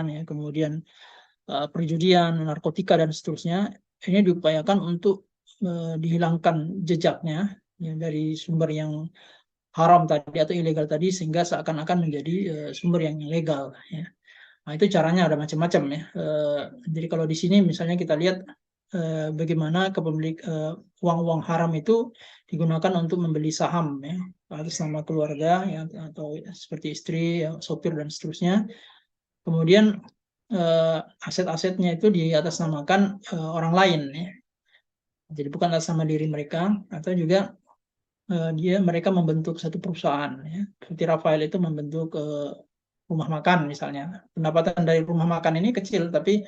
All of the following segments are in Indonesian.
ya, kemudian perjudian, narkotika dan seterusnya, ini diupayakan untuk dihilangkan jejaknya ya, dari sumber yang haram tadi atau ilegal tadi sehingga seakan-akan menjadi sumber yang legal ya. Nah, itu caranya ada macam-macam ya. Jadi kalau di sini misalnya kita lihat bagaimana kepemilik uang-uang haram itu digunakan untuk membeli saham ya atas nama keluarga ya, atau seperti istri, ya, sopir dan seterusnya. Kemudian aset-asetnya itu diatasnamakan orang lain ya. Jadi bukan atas nama diri mereka atau juga mereka membentuk satu perusahaan ya. Seperti Rafael itu membentuk rumah makan misalnya. Pendapatan dari rumah makan ini kecil, tapi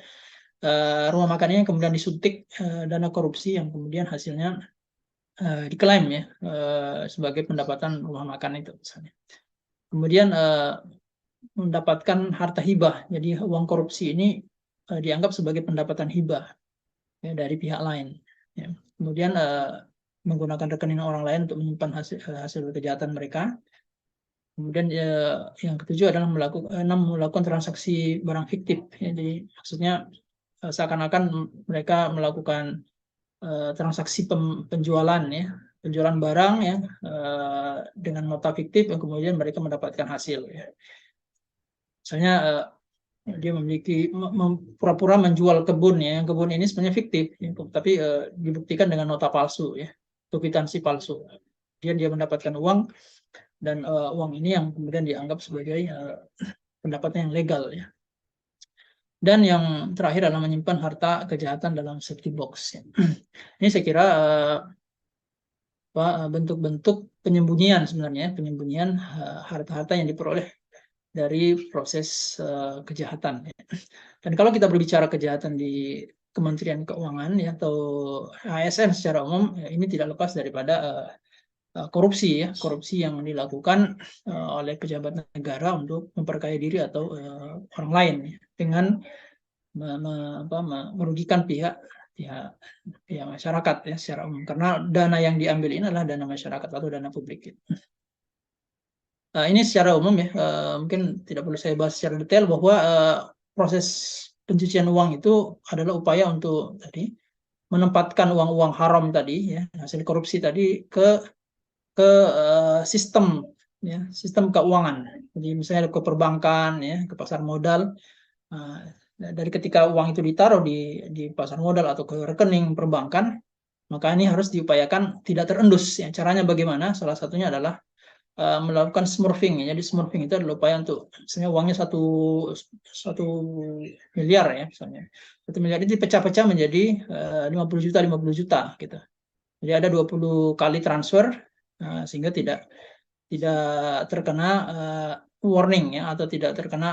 rumah makan ini kemudian disuntik dana korupsi yang kemudian hasilnya diklaim ya sebagai pendapatan rumah makan itu misalnya. Kemudian mendapatkan harta hibah. Jadi uang korupsi ini dianggap sebagai pendapatan hibah ya, dari pihak lain. Ya. Kemudian menggunakan rekening orang lain untuk menyimpan hasil kejahatan mereka. Kemudian yang ketujuh adalah melakukan transaksi barang fiktif. Ya. Jadi maksudnya seakan-akan mereka melakukan transaksi penjualan ya, penjualan barang ya dengan nota fiktif yang kemudian mereka mendapatkan hasil. Ya. Misalnya dia memiliki pura-pura menjual kebun ya, yang kebun ini sebenarnya fiktif, ya, tapi dibuktikan dengan nota palsu ya, kwitansi palsu. Dia mendapatkan uang dan uang ini yang kemudian dianggap sebagai pendapatan yang legal ya. Dan yang terakhir adalah menyimpan harta kejahatan dalam safety box. Ya. Ini saya kira bentuk-bentuk penyembunyian sebenarnya, penyembunyian harta-harta yang diperoleh dari proses kejahatan. Ya. Dan kalau kita berbicara kejahatan di Kementerian Keuangan ya, atau ASN secara umum, ya, ini tidak lepas daripada korupsi ya, korupsi yang dilakukan oleh pejabat negara untuk memperkaya diri atau orang lain ya, dengan merugikan pihak masyarakat ya secara umum, karena dana yang diambil ini adalah dana masyarakat atau dana publik. Ini secara umum ya, mungkin tidak perlu saya bahas secara detail bahwa proses pencucian uang itu adalah upaya untuk tadi menempatkan uang-uang haram tadi ya, hasil korupsi tadi ke sistem ya, sistem keuangan. Jadi misalnya ke perbankan ya, ke pasar modal. Dari ketika uang itu ditaruh di pasar modal atau ke rekening perbankan, maka ini harus diupayakan tidak terendus. Ya. Caranya bagaimana? Salah satunya adalah melakukan smurfing. Ya. Jadi smurfing itu adalah upaya untuk misalnya uangnya satu miliar ya misalnya. 1 miliar itu dipecah-pecah menjadi 50 juta, 50 juta gitu. Jadi ada 20 kali transfer sehingga tidak terkena warning ya, atau tidak terkena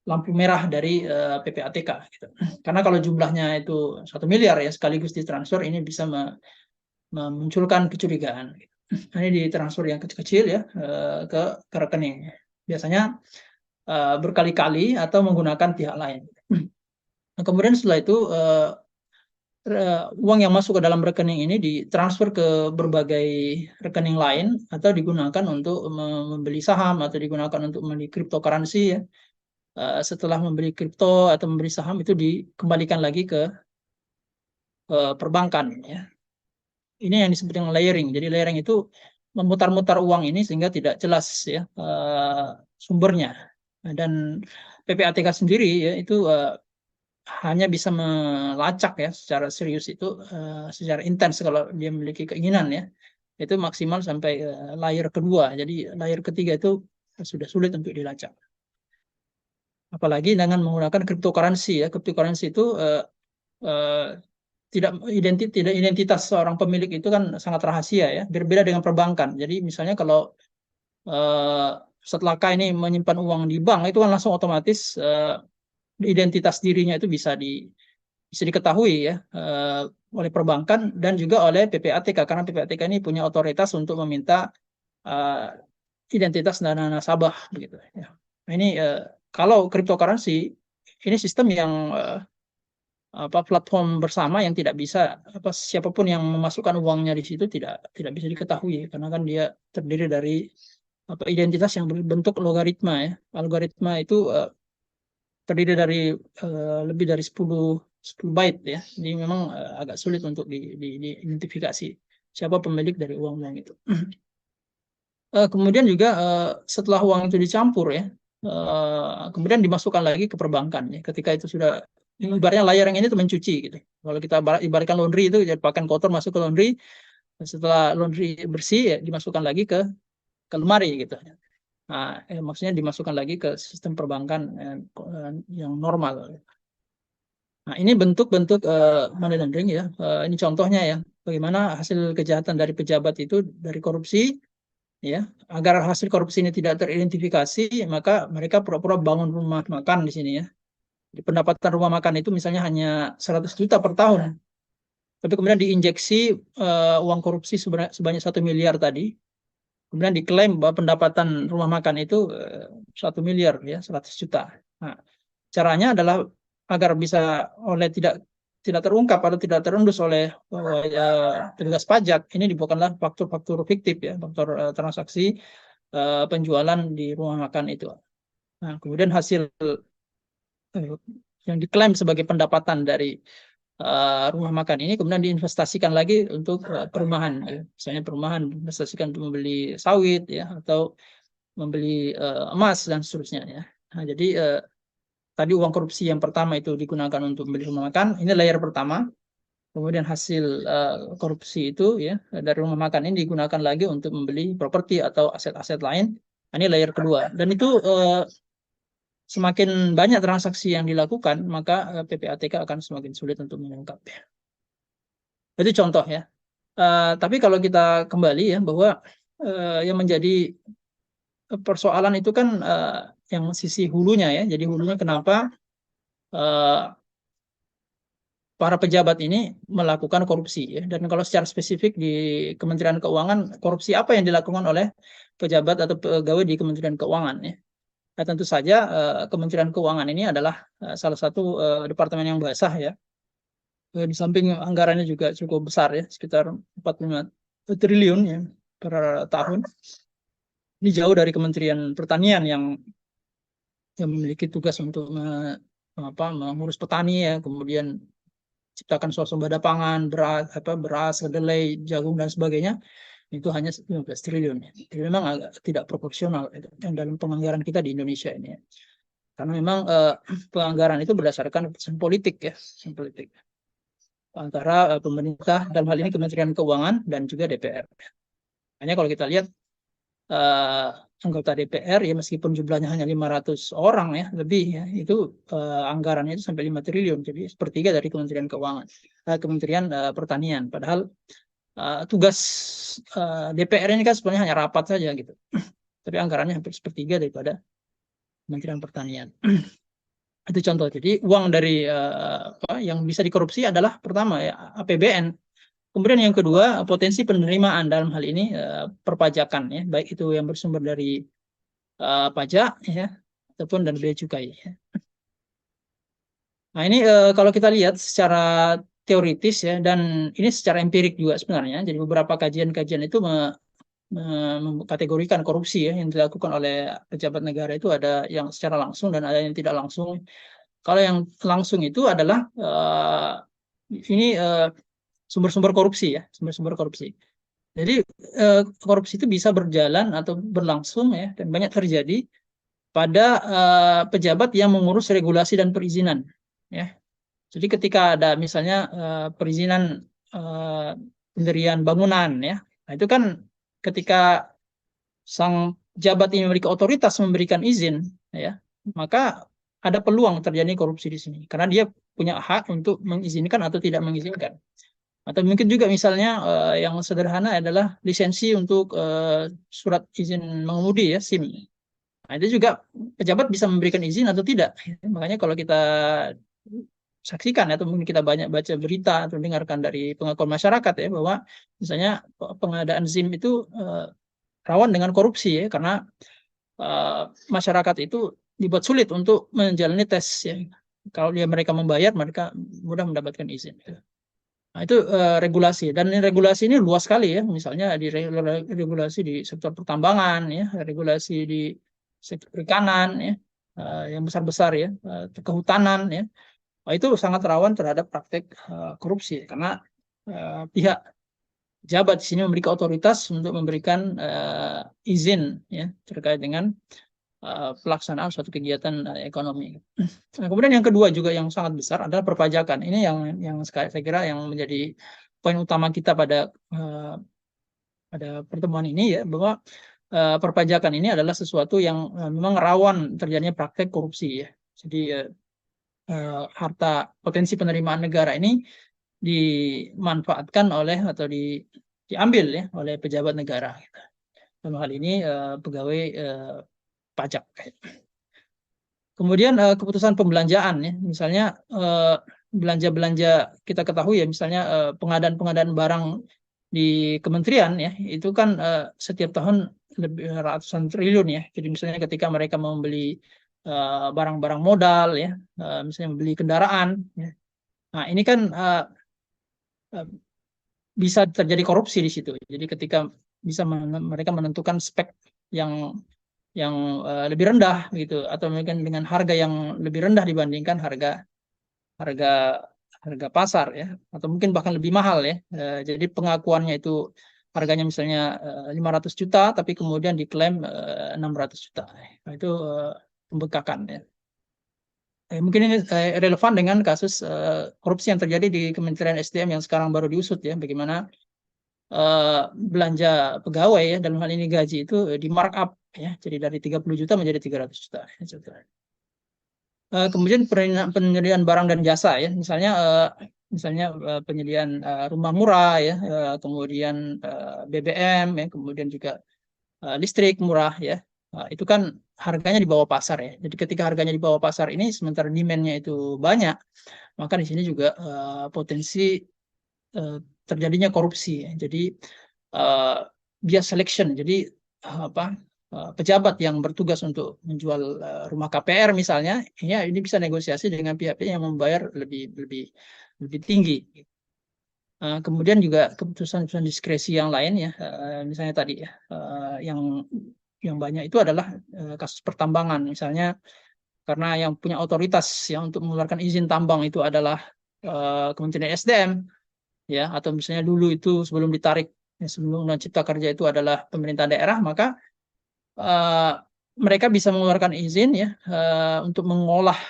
lampu merah dari PPATK gitu. Karena kalau jumlahnya itu 1 miliar ya sekaligus ditransfer, ini bisa memunculkan kecurigaan. Ini ditransfer yang kecil-kecil ya ke rekening. Biasanya berkali-kali atau menggunakan pihak lain. Nah, kemudian setelah itu uang yang masuk ke dalam rekening ini ditransfer ke berbagai rekening lain atau digunakan untuk membeli saham atau digunakan untuk membeli cryptocurrency ya. Setelah membeli kripto atau membeli saham itu dikembalikan lagi ke perbankan ya. Ini yang disebut dengan layering. Jadi layering itu memutar-mutar uang ini sehingga tidak jelas ya sumbernya. Dan PPATK sendiri ya itu hanya bisa melacak ya secara serius itu secara intens kalau dia memiliki keinginan ya. Itu maksimal sampai layer kedua. Jadi layer ketiga itu sudah sulit untuk dilacak. Apalagi dengan menggunakan cryptocurrency ya. Cryptocurrency itu tidak identitas seorang pemilik itu kan sangat rahasia ya. Berbeda dengan perbankan. Jadi misalnya kalau setelah ini menyimpan uang di bank itu kan langsung otomatis identitas dirinya itu bisa diketahui ya oleh perbankan dan juga oleh PPATK, karena PPATK ini punya otoritas untuk meminta identitas dana nasabah begitu ya. Nah, ini kalau cryptocurrency ini sistem yang platform bersama yang tidak bisa siapapun yang memasukkan uangnya di situ tidak bisa diketahui karena kan dia terdiri dari identitas yang berbentuk logaritma ya. Algoritma itu terdiri dari lebih dari 10 byte ya. Jadi memang agak sulit untuk diidentifikasi siapa pemilik dari uang-uang itu. Kemudian juga setelah uang itu dicampur ya, kemudian dimasukkan lagi ke perbankan ya. Ketika itu sudah, ibaratnya layar yang ini tuh mencuci gitu. Kalau kita ibaratkan laundry itu, jadi pakaian kotor masuk ke laundry, setelah laundry bersih ya dimasukkan lagi ke lemari gitu. Nah, maksudnya dimasukkan lagi ke sistem perbankan yang normal. Nah, ini bentuk-bentuk money laundering ya. Ini contohnya ya, bagaimana hasil kejahatan dari pejabat itu, dari korupsi ya, agar hasil korupsi ini tidak teridentifikasi, maka mereka pura-pura bangun rumah makan di sini ya. Di pendapatan rumah makan itu misalnya hanya 100 juta per tahun, tapi kemudian diinjeksi uang korupsi sebanyak 1 miliar tadi, kemudian diklaim bahwa pendapatan rumah makan itu 1 miliar ya, 100 juta. Nah, caranya adalah agar bisa tidak terungkap atau tidak terendus oleh petugas pajak, ini bukanlah faktur-faktur fiktif ya, faktor transaksi penjualan di rumah makan itu. Nah, kemudian hasil yang diklaim sebagai pendapatan dari rumah makan ini kemudian diinvestasikan lagi untuk perumahan, ya. Misalnya perumahan investasikan untuk membeli sawit ya, atau membeli emas dan seterusnya ya. Nah, jadi tadi uang korupsi yang pertama itu digunakan untuk membeli rumah makan, ini layer pertama. Kemudian hasil korupsi itu ya dari rumah makan ini digunakan lagi untuk membeli properti atau aset-aset lain. Ini layer kedua. Dan itu semakin banyak transaksi yang dilakukan, maka PPATK akan semakin sulit untuk mengungkap. Itu contoh ya. Tapi kalau kita kembali ya, bahwa yang menjadi persoalan itu kan yang sisi hulunya ya. Jadi hulunya kenapa para pejabat ini melakukan korupsi ya. Dan kalau secara spesifik di Kementerian Keuangan, korupsi apa yang dilakukan oleh pejabat atau pegawai di Kementerian Keuangan ya. Nah, tentu saja Kementerian Keuangan ini adalah salah satu departemen yang basah ya. Di samping anggarannya juga cukup besar ya, sekitar 45 triliun ya per tahun. Ini jauh dari Kementerian Pertanian yang memiliki tugas untuk mengurus petani ya, kemudian ciptakan swasembada pangan, beras, kedelai, jagung dan sebagainya. Itu hanya 15 triliun. Jadi memang agak tidak proporsional yang dalam penganggaran kita di Indonesia ini ya. Karena memang penganggaran itu berdasarkan keputusan politik ya, politik antara pemerintah, dalam hal ini Kementerian Keuangan dan juga DPR. Hanya kalau kita lihat anggota DPR ya, meskipun jumlahnya hanya 500 orang ya lebih ya, itu anggarannya itu sampai 5 triliun, jadi sepertiga dari Kementerian Keuangan, Kementerian Pertanian. Padahal tugas DPR ini kan sebenarnya hanya rapat saja gitu, tapi anggarannya hampir sepertiga daripada Kementerian Pertanian. Itu contoh. Jadi uang dari yang bisa dikorupsi adalah pertama ya APBN. Kemudian yang kedua, potensi penerimaan, dalam hal ini perpajakan ya, baik itu yang bersumber dari pajak ya ataupun dari bea cukai ya. Nah, ini kalau kita lihat secara teoritis ya, dan ini secara empirik juga sebenarnya. Jadi beberapa kajian-kajian itu mengkategorikan korupsi ya yang dilakukan oleh pejabat negara itu ada yang secara langsung dan ada yang tidak langsung. Kalau yang langsung itu adalah ini sumber-sumber korupsi ya, sumber-sumber korupsi. Jadi korupsi itu bisa berjalan atau berlangsung ya, dan banyak terjadi pada pejabat yang mengurus regulasi dan perizinan ya. Jadi ketika ada misalnya perizinan pendirian bangunan ya, nah itu kan ketika sang jabat ini memiliki otoritas memberikan izin ya, maka ada peluang terjadi korupsi di sini karena dia punya hak untuk mengizinkan atau tidak mengizinkan. Atau mungkin juga misalnya yang sederhana adalah lisensi untuk surat izin mengemudi ya, SIM. Nah, itu juga pejabat bisa memberikan izin atau tidak. Makanya kalau kita saksikan atau mungkin kita banyak baca berita atau dengarkan dari pengakuan masyarakat ya, bahwa misalnya pengadaan SIM itu rawan dengan korupsi ya, karena masyarakat itu dibuat sulit untuk menjalani tes ya. Kalau mereka membayar, mereka mudah mendapatkan izin. Nah, itu regulasi, dan regulasi ini luas sekali ya, misalnya di regulasi di sektor pertambangan ya, regulasi di sektor perikanan ya, yang besar-besar ya, kehutanan ya. Nah, itu sangat rawan terhadap praktek korupsi karena pihak jabat di sini memiliki otoritas untuk memberikan izin ya terkait dengan pelaksanaan suatu kegiatan ekonomi. Nah, kemudian yang kedua juga yang sangat besar adalah perpajakan. Ini yang saya kira yang menjadi poin utama kita pada pertemuan ini ya, bahwa perpajakan ini adalah sesuatu yang memang rawan terjadinya praktek korupsi ya. Jadi harta potensi penerimaan negara ini dimanfaatkan oleh atau diambil ya oleh pejabat negara. Dalam hal ini pegawai pajak. Kemudian keputusan pembelanjaan ya, misalnya belanja-belanja kita ketahui ya, misalnya pengadaan-pengadaan barang di kementerian ya, itu kan setiap tahun lebih ratusan triliun ya. Jadi misalnya ketika mereka membeli barang-barang modal ya, misalnya membeli kendaraan ya. Nah, ini kan bisa terjadi korupsi di situ. Jadi ketika bisa mereka menentukan spek yang lebih rendah gitu, atau mungkin dengan harga yang lebih rendah dibandingkan harga harga harga pasar ya, atau mungkin bahkan lebih mahal ya. Jadi pengakuannya itu harganya misalnya 500 juta tapi kemudian diklaim 600 juta. Nah, itu pembengkakan ya. Mungkin ini relevan dengan kasus korupsi yang terjadi di Kementerian SDM yang sekarang baru diusut ya, bagaimana belanja pegawai ya, dalam hal ini gaji itu di markup ya, jadi dari 30 juta menjadi 300 juta. Kemudian penyediaan barang dan jasa ya, misalnya penyediaan rumah murah ya, kemudian BBM ya, kemudian juga listrik murah ya. Itu kan harganya di bawah pasar ya. Jadi ketika harganya di bawah pasar ini, sementara demand-nya itu banyak, maka di sini juga potensi terjadinya korupsi ya. Jadi bias selection. Jadi apa pejabat yang bertugas untuk menjual rumah KPR misalnya, ya ini bisa negosiasi dengan pihak-pihak yang membayar lebih tinggi. Kemudian juga keputusan diskresi yang lain ya, misalnya tadi ya, yang banyak itu adalah kasus pertambangan, misalnya karena yang punya otoritas yang untuk mengeluarkan izin tambang itu adalah Kementerian SDM ya, atau misalnya dulu itu sebelum ditarik ya, sebelum Undang Cipta Kerja itu adalah pemerintah daerah, maka mereka bisa mengeluarkan izin ya untuk mengolah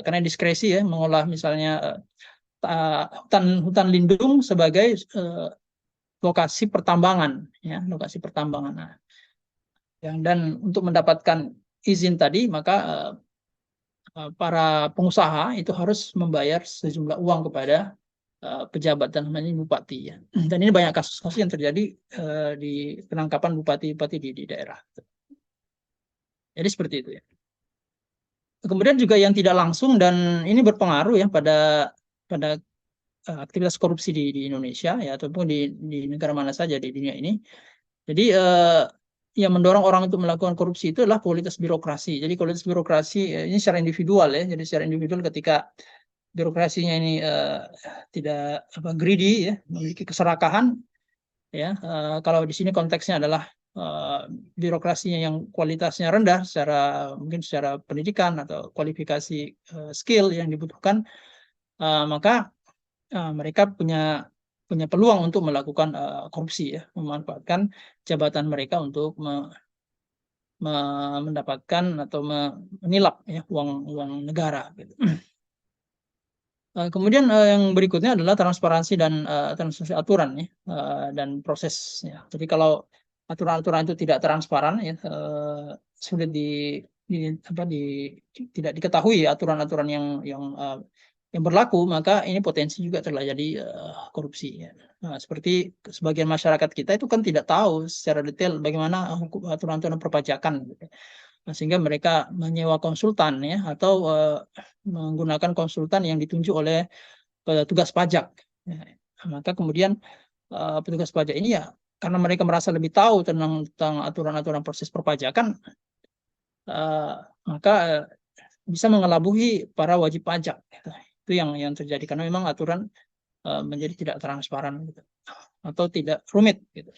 karena diskresi ya, mengolah misalnya hutan lindung sebagai lokasi pertambangan ya, lokasi pertambangan. Nah, dan untuk mendapatkan izin tadi maka para pengusaha itu harus membayar sejumlah uang kepada pejabat dan namanya bupati ya. Dan ini banyak kasus-kasus yang terjadi di penangkapan bupati-bupati di daerah. Jadi seperti itu ya. Kemudian juga yang tidak langsung dan ini berpengaruh ya pada aktivitas korupsi di Indonesia ya, ataupun di negara mana saja di dunia ini. Jadi yang mendorong orang untuk melakukan korupsi itu adalah kualitas birokrasi. Jadi kualitas birokrasi ini secara individual ya. Jadi secara individual ketika birokrasinya ini tidak greedy ya, memiliki keserakahan ya. Kalau di sini konteksnya adalah birokrasinya yang kualitasnya rendah mungkin secara pendidikan atau kualifikasi skill yang dibutuhkan, maka mereka punya peluang untuk melakukan korupsi ya, memanfaatkan jabatan mereka untuk mendapatkan atau menilap ya uang negara gitu. Kemudian yang berikutnya adalah transparansi dan transparansi aturan ya, dan prosesnya. Jadi kalau aturan-aturan itu tidak transparan ya, sulit tidak diketahui aturan-aturan yang berlaku, maka ini potensi juga terjadi korupsi ya. Nah, seperti sebagian masyarakat kita itu kan tidak tahu secara detail bagaimana aturan-aturan perpajakan gitu. Nah, sehingga mereka menyewa konsultan ya, atau menggunakan konsultan yang ditunjuk oleh petugas pajak. Ya, maka kemudian petugas pajak ini ya karena mereka merasa lebih tahu tentang aturan-aturan proses perpajakan, maka bisa mengelabui para wajib pajak. Itu yang terjadi karena memang aturan menjadi tidak transparan gitu, atau tidak rumit gitu.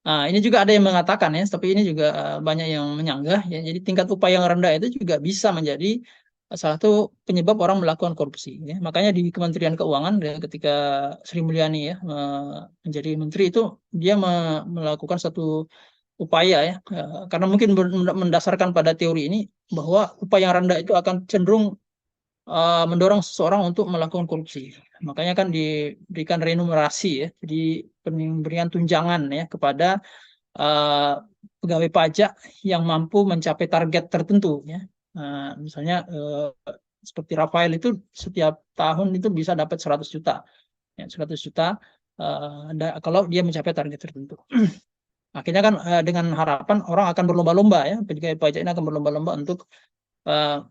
Nah, ini juga ada yang mengatakan ya, tapi ini juga banyak yang menyanggah ya. Jadi tingkat upah yang rendah itu juga bisa menjadi salah satu penyebab orang melakukan korupsi ya. Makanya di Kementerian Keuangan ya, ketika Sri Mulyani ya menjadi menteri itu, dia melakukan satu upaya ya, karena mungkin mendasarkan pada teori ini bahwa upah yang rendah itu akan cenderung mendorong seseorang untuk melakukan korupsi. Makanya kan diberikan remunerasi ya, jadi pemberian tunjangan ya kepada uh, pegawai pajak yang mampu mencapai target tertentu ya. Misalnya seperti Rafael itu setiap tahun itu bisa dapat 100 juta ya, 100 juta kalau dia mencapai target tertentu. Akhirnya kan dengan harapan orang akan berlomba-lomba ya, pegawai pajak ini akan berlomba-lomba untuk uh,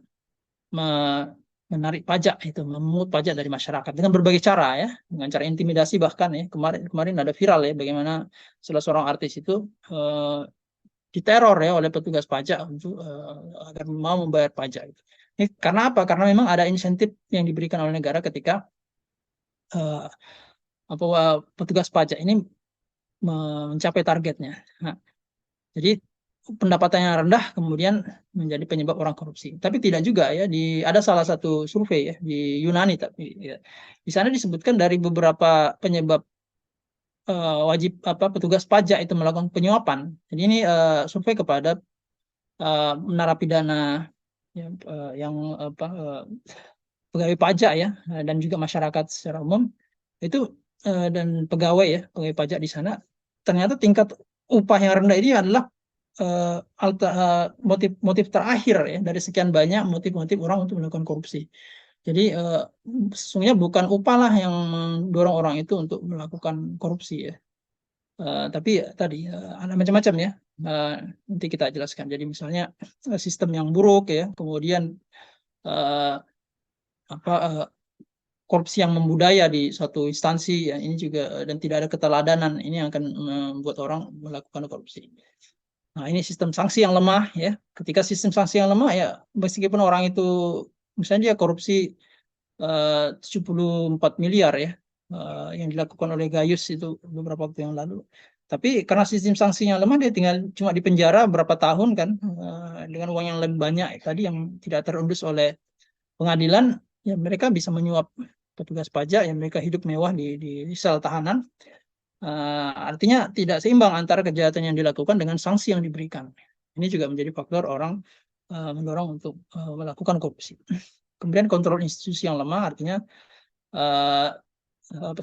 menarik pajak itu, memungut pajak dari masyarakat dengan berbagai cara ya, dengan cara intimidasi bahkan ya. Kemarin ada viral ya bagaimana salah seorang artis itu diteror ya oleh petugas pajak untuk agar mau membayar pajak itu. Ini karena apa? Karena memang ada insentif yang diberikan oleh negara ketika uh, petugas pajak ini mencapai targetnya. Nah, jadi pendapatannya rendah kemudian menjadi penyebab orang korupsi. Tapi tidak juga ya. Ada salah satu survei ya di Yunani, tapi ya, di sana disebutkan dari beberapa penyebab wajib petugas pajak itu melakukan penyuapan. Jadi ini survei kepada narapidana ya, yang pegawai pajak ya, dan juga masyarakat secara umum itu, dan pegawai pajak di sana, ternyata tingkat upah yang rendah ini adalah motif terakhir ya dari sekian banyak motif-motif orang untuk melakukan korupsi. Jadi sesungguhnya bukan upah lah yang mendorong orang itu untuk melakukan korupsi ya. Tapi tadi ada macam-macam ya. Nanti kita jelaskan. Jadi misalnya sistem yang buruk ya, kemudian uh, apa korupsi yang membudaya di suatu instansi ya, ini juga, dan tidak ada keteladanan, ini yang akan membuat orang melakukan korupsi. Nah, ini sistem sanksi yang lemah ya. Ketika sistem sanksi yang lemah ya, meskipun orang itu misalnya dia korupsi 74 miliar ya, yang dilakukan oleh Gayus itu beberapa waktu yang lalu. Tapi karena sistem sanksinya lemah, dia tinggal cuma di penjara berapa tahun kan, dengan uang yang lebih banyak tadi yang tidak terendus oleh pengadilan, ya mereka bisa menyuap petugas pajak, yang mereka hidup mewah di sel tahanan. Artinya tidak seimbang antara kejahatan yang dilakukan dengan sanksi yang diberikan. Ini juga menjadi faktor orang mendorong untuk melakukan korupsi. Kemudian kontrol institusi yang lemah, artinya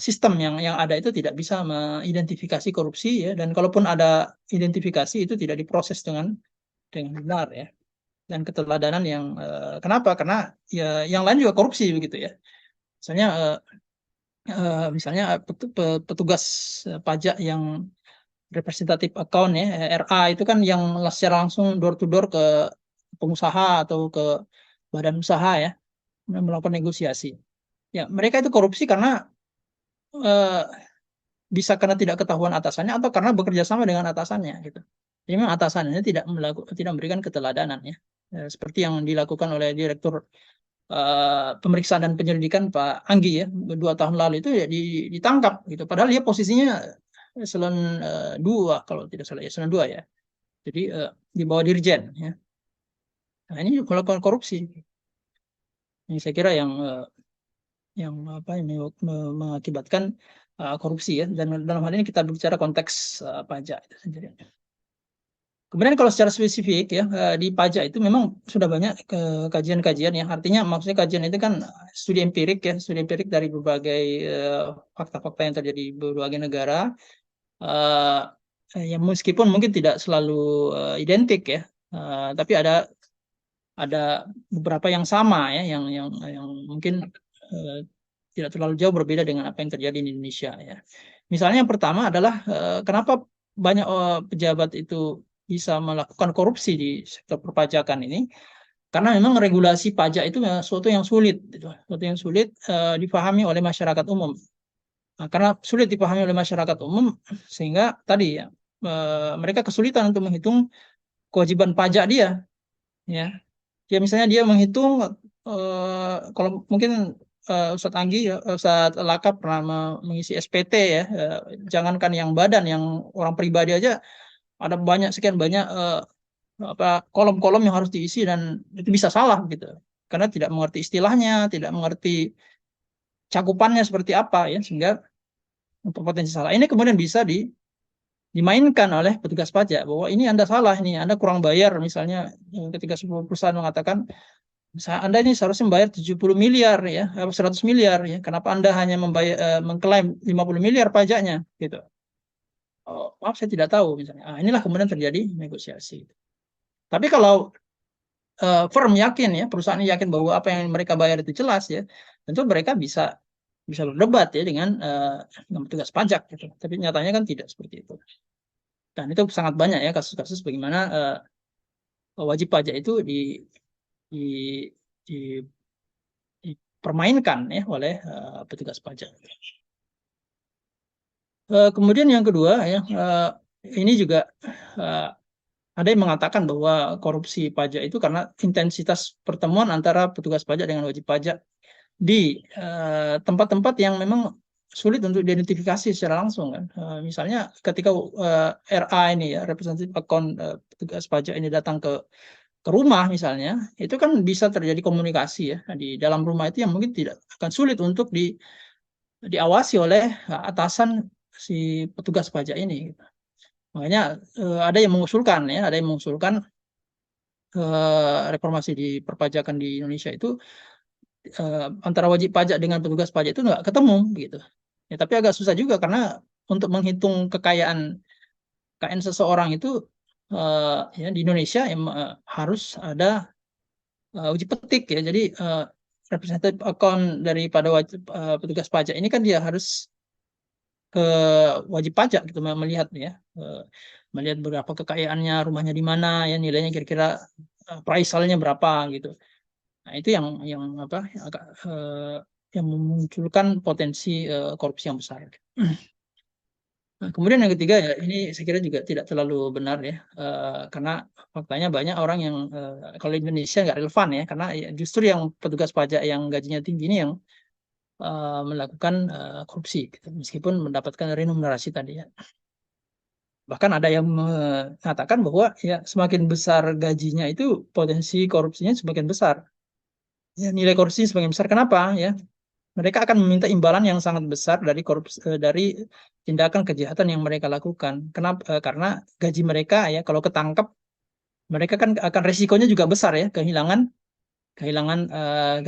sistem yang ada itu tidak bisa mengidentifikasi korupsi ya, dan kalaupun ada identifikasi itu tidak diproses dengan benar ya, dan keteladanan yang kenapa? Karena ya yang lain juga korupsi begitu ya. Misalnya petugas pajak yang representatif account ya, RA itu kan yang secara langsung door to door ke pengusaha atau ke badan usaha ya, melakukan negosiasi. Ya, mereka itu korupsi karena eh, bisa karena tidak ketahuan atasannya atau karena bekerja sama dengan atasannya gitu. Jadi memang atasannya tidak memberikan keteladanan ya. Seperti yang dilakukan oleh Direktur Pemeriksaan dan Penyelidikan Pak Anggi ya 2 tahun lalu itu ya ditangkap gitu. Padahal dia posisinya eselon 2 kalau tidak salah, eselon 2 ya. Jadi di bawah dirjen ya. Nah, ini melakukan korupsi. Ini saya kira yang mengakibatkan korupsi ya. Dan dalam hal ini kita bicara konteks pajak itu sendiri. Kemudian kalau secara spesifik ya di pajak itu memang sudah banyak kajian-kajian ya. Artinya maksudnya kajian itu kan studi empirik ya, studi empirik dari berbagai fakta-fakta yang terjadi di berbagai negara. Ya meskipun mungkin tidak selalu identik ya, tapi ada beberapa yang sama ya, yang mungkin tidak terlalu jauh berbeda dengan apa yang terjadi di Indonesia ya. Misalnya yang pertama adalah kenapa banyak pejabat itu bisa melakukan korupsi di sektor perpajakan ini, karena memang regulasi pajak itu sesuatu yang sulit, sesuatu yang sulit dipahami oleh masyarakat umum. Nah, karena sulit dipahami oleh masyarakat umum, sehingga tadi ya mereka kesulitan untuk menghitung kewajiban pajak dia, ya. Ya misalnya dia menghitung kalau mungkin Ustadz Anggi, Ustadz Laka pernah mengisi SPT ya. Jangankan yang badan, yang orang pribadi aja ada sekian banyak kolom-kolom yang harus diisi dan itu bisa salah gitu. Karena tidak mengerti istilahnya, tidak mengerti cakupannya seperti apa ya, sehingga berpotensi salah. Ini kemudian bisa dimainkan oleh petugas pajak bahwa ini Anda salah, ini Anda kurang bayar misalnya, ketika sebuah perusahaan mengatakan Anda ini seharusnya membayar 70 miliar ya, 100 miliar ya. Kenapa Anda hanya mengklaim 50 miliar pajaknya gitu. Oh, maaf saya tidak tahu misalnya. Inilah kemudian terjadi negosiasi. Tapi kalau firm yakin ya, perusahaan yakin bahwa apa yang mereka bayar itu jelas ya, tentu mereka bisa berdebat ya dengan petugas pajak gitu. Tapi nyatanya kan tidak seperti itu. Dan itu sangat banyak ya kasus-kasus bagaimana wajib pajak itu dipermainkan ya oleh petugas pajak. Kemudian yang kedua ya, ini juga ada yang mengatakan bahwa korupsi pajak itu karena intensitas pertemuan antara petugas pajak dengan wajib pajak di tempat-tempat yang memang sulit untuk diidentifikasi secara langsung kan. Misalnya ketika RA ini ya, representative account petugas pajak ini datang ke rumah misalnya, itu kan bisa terjadi komunikasi ya di dalam rumah itu yang mungkin tidak akan sulit untuk diawasi oleh atasan si petugas pajak ini. Makanya ada yang mengusulkan ya, reformasi di perpajakan di Indonesia itu antara wajib pajak dengan petugas pajak itu nggak ketemu gitu. Ya, tapi agak susah juga karena untuk menghitung kekayaan seseorang itu ya di Indonesia harus ada uji petik ya. Jadi representative account daripada petugas pajak ini kan dia harus ke wajib pajak gitu melihat ya, melihat berapa kekayaannya, rumahnya di mana ya, nilainya kira-kira appraisalnya berapa gitu. Nah, itu yang apa agak yang memunculkan potensi korupsi yang besar. Nah, kemudian yang ketiga ya, ini saya kira juga tidak terlalu benar ya, karena faktanya banyak orang yang kalau di Indonesia nggak relevan ya, karena justru yang petugas pajak yang gajinya tinggi ini yang melakukan korupsi, gitu, meskipun mendapatkan remunerasi tadi ya. Bahkan ada yang mengatakan bahwa ya semakin besar gajinya itu potensi korupsinya semakin besar. Ya, nilai korupsi semakin besar. Kenapa ya? Mereka akan meminta imbalan yang sangat besar dari korupsi, dari tindakan kejahatan yang mereka lakukan. Kenapa? Karena gaji mereka ya kalau ketangkep, mereka kan akan resikonya juga besar ya, kehilangan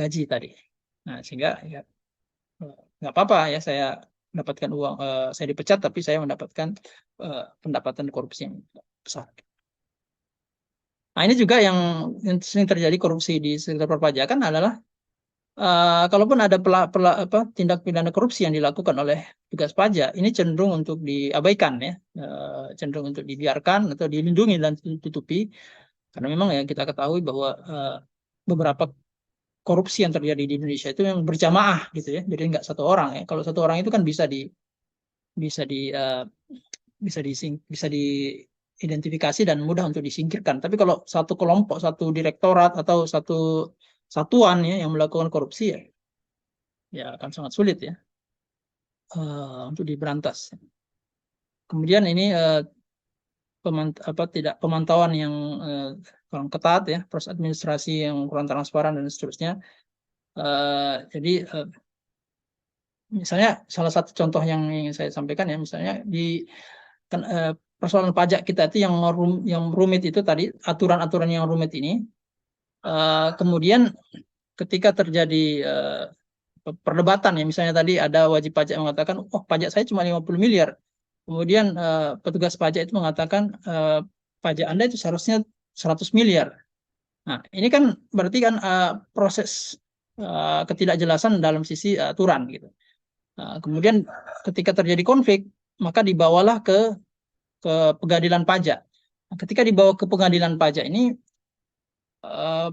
gaji tadi. Nah, sehingga ya nggak apa-apa ya saya mendapatkan uang, saya dipecat tapi saya mendapatkan pendapatan korupsi yang besar. Nah, ini juga yang sering terjadi korupsi di sektor perpajakan adalah kalaupun ada tindak pidana korupsi yang dilakukan oleh petugas pajak, ini cenderung untuk diabaikan ya, cenderung untuk dibiarkan atau dilindungi dan ditutupi, karena memang ya kita ketahui bahwa beberapa korupsi yang terjadi di Indonesia itu yang berjamaah gitu ya, jadi nggak satu orang ya. Kalau satu orang itu kan bisa diidentifikasi dan mudah untuk disingkirkan. Tapi kalau satu kelompok, satu direktorat atau satu satuan ya yang melakukan korupsi ya akan sangat sulit ya untuk diberantas. Kemudian ini pemantauan yang kurang ketat ya, proses administrasi yang kurang transparan dan seterusnya. Jadi misalnya salah satu contoh yang ingin saya sampaikan ya, misalnya di persoalan pajak kita itu yang rumit itu tadi, aturan-aturan yang rumit ini, kemudian ketika terjadi perdebatan ya, misalnya tadi ada wajib pajak yang mengatakan, oh pajak saya cuma 50 miliar. Kemudian petugas pajak itu mengatakan pajak Anda itu seharusnya 100 miliar. Nah, ini kan berarti kan proses ketidakjelasan dalam sisi aturan gitu. Kemudian ketika terjadi konflik, maka dibawalah ke pengadilan pajak. Nah, ketika dibawa ke pengadilan pajak ini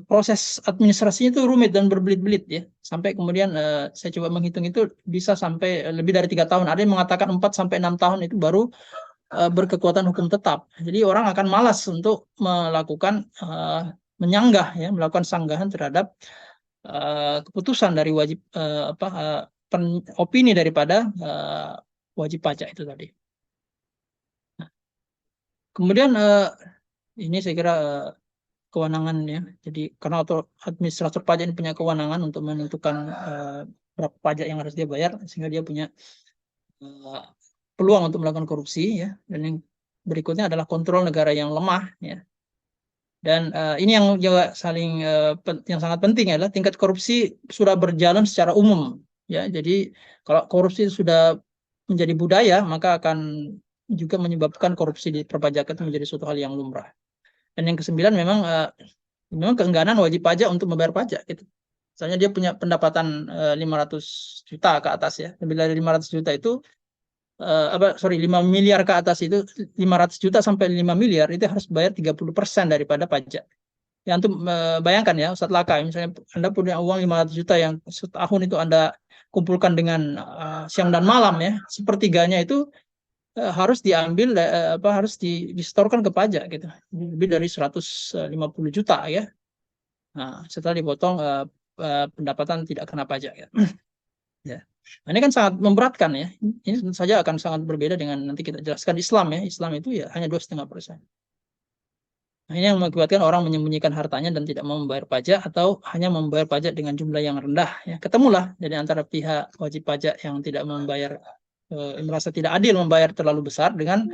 proses administrasinya itu rumit dan berbelit-belit ya. Sampai kemudian saya coba menghitung itu bisa sampai lebih dari 3 tahun. Ada yang mengatakan 4-6 tahun itu baru berkekuatan hukum tetap. Jadi orang akan malas untuk melakukan menyanggah ya, melakukan sanggahan terhadap keputusan dari opini daripada wajib pajak itu tadi. Nah, kemudian ini saya kira kewenangan ya. Jadi karena administrator pajak ini punya kewenangan untuk menentukan berapa pajak yang harus dia bayar, sehingga dia punya peluang untuk melakukan korupsi ya. Dan yang berikutnya adalah kontrol negara yang lemah ya. Dan ini yang juga yang sangat penting adalah tingkat korupsi sudah berjalan secara umum ya. Jadi kalau korupsi sudah menjadi budaya, maka akan juga menyebabkan korupsi di perpajakan itu menjadi suatu hal yang lumrah. Dan yang kesembilan memang keengganan wajib pajak untuk membayar pajak gitu. Misalnya dia punya pendapatan 500 juta ke atas ya. Lebih dari 500 juta itu 5 miliar ke atas itu, 500 juta sampai 5 miliar itu harus bayar 30% daripada pajak. Ya, untuk bayangkan ya, Ustadz Laka, misalnya Anda punya uang 500 juta yang setahun itu Anda kumpulkan dengan siang dan malam ya, sepertiganya itu harus diambil, harus disetorkan ke pajak gitu, lebih dari 150 juta ya. Nah, setelah dipotong pendapatan tidak kena pajak ya. Ya. Nah, ini kan sangat memberatkan ya. Ini tentu saja akan sangat berbeda dengan nanti kita jelaskan Islam ya. Islam itu ya hanya 2,5%. Nah, ini yang mengakibatkan orang menyembunyikan hartanya dan tidak mau membayar pajak atau hanya membayar pajak dengan jumlah yang rendah. Ya, ketemulah dari antara pihak wajib pajak yang tidak membayar, merasa tidak adil membayar terlalu besar dengan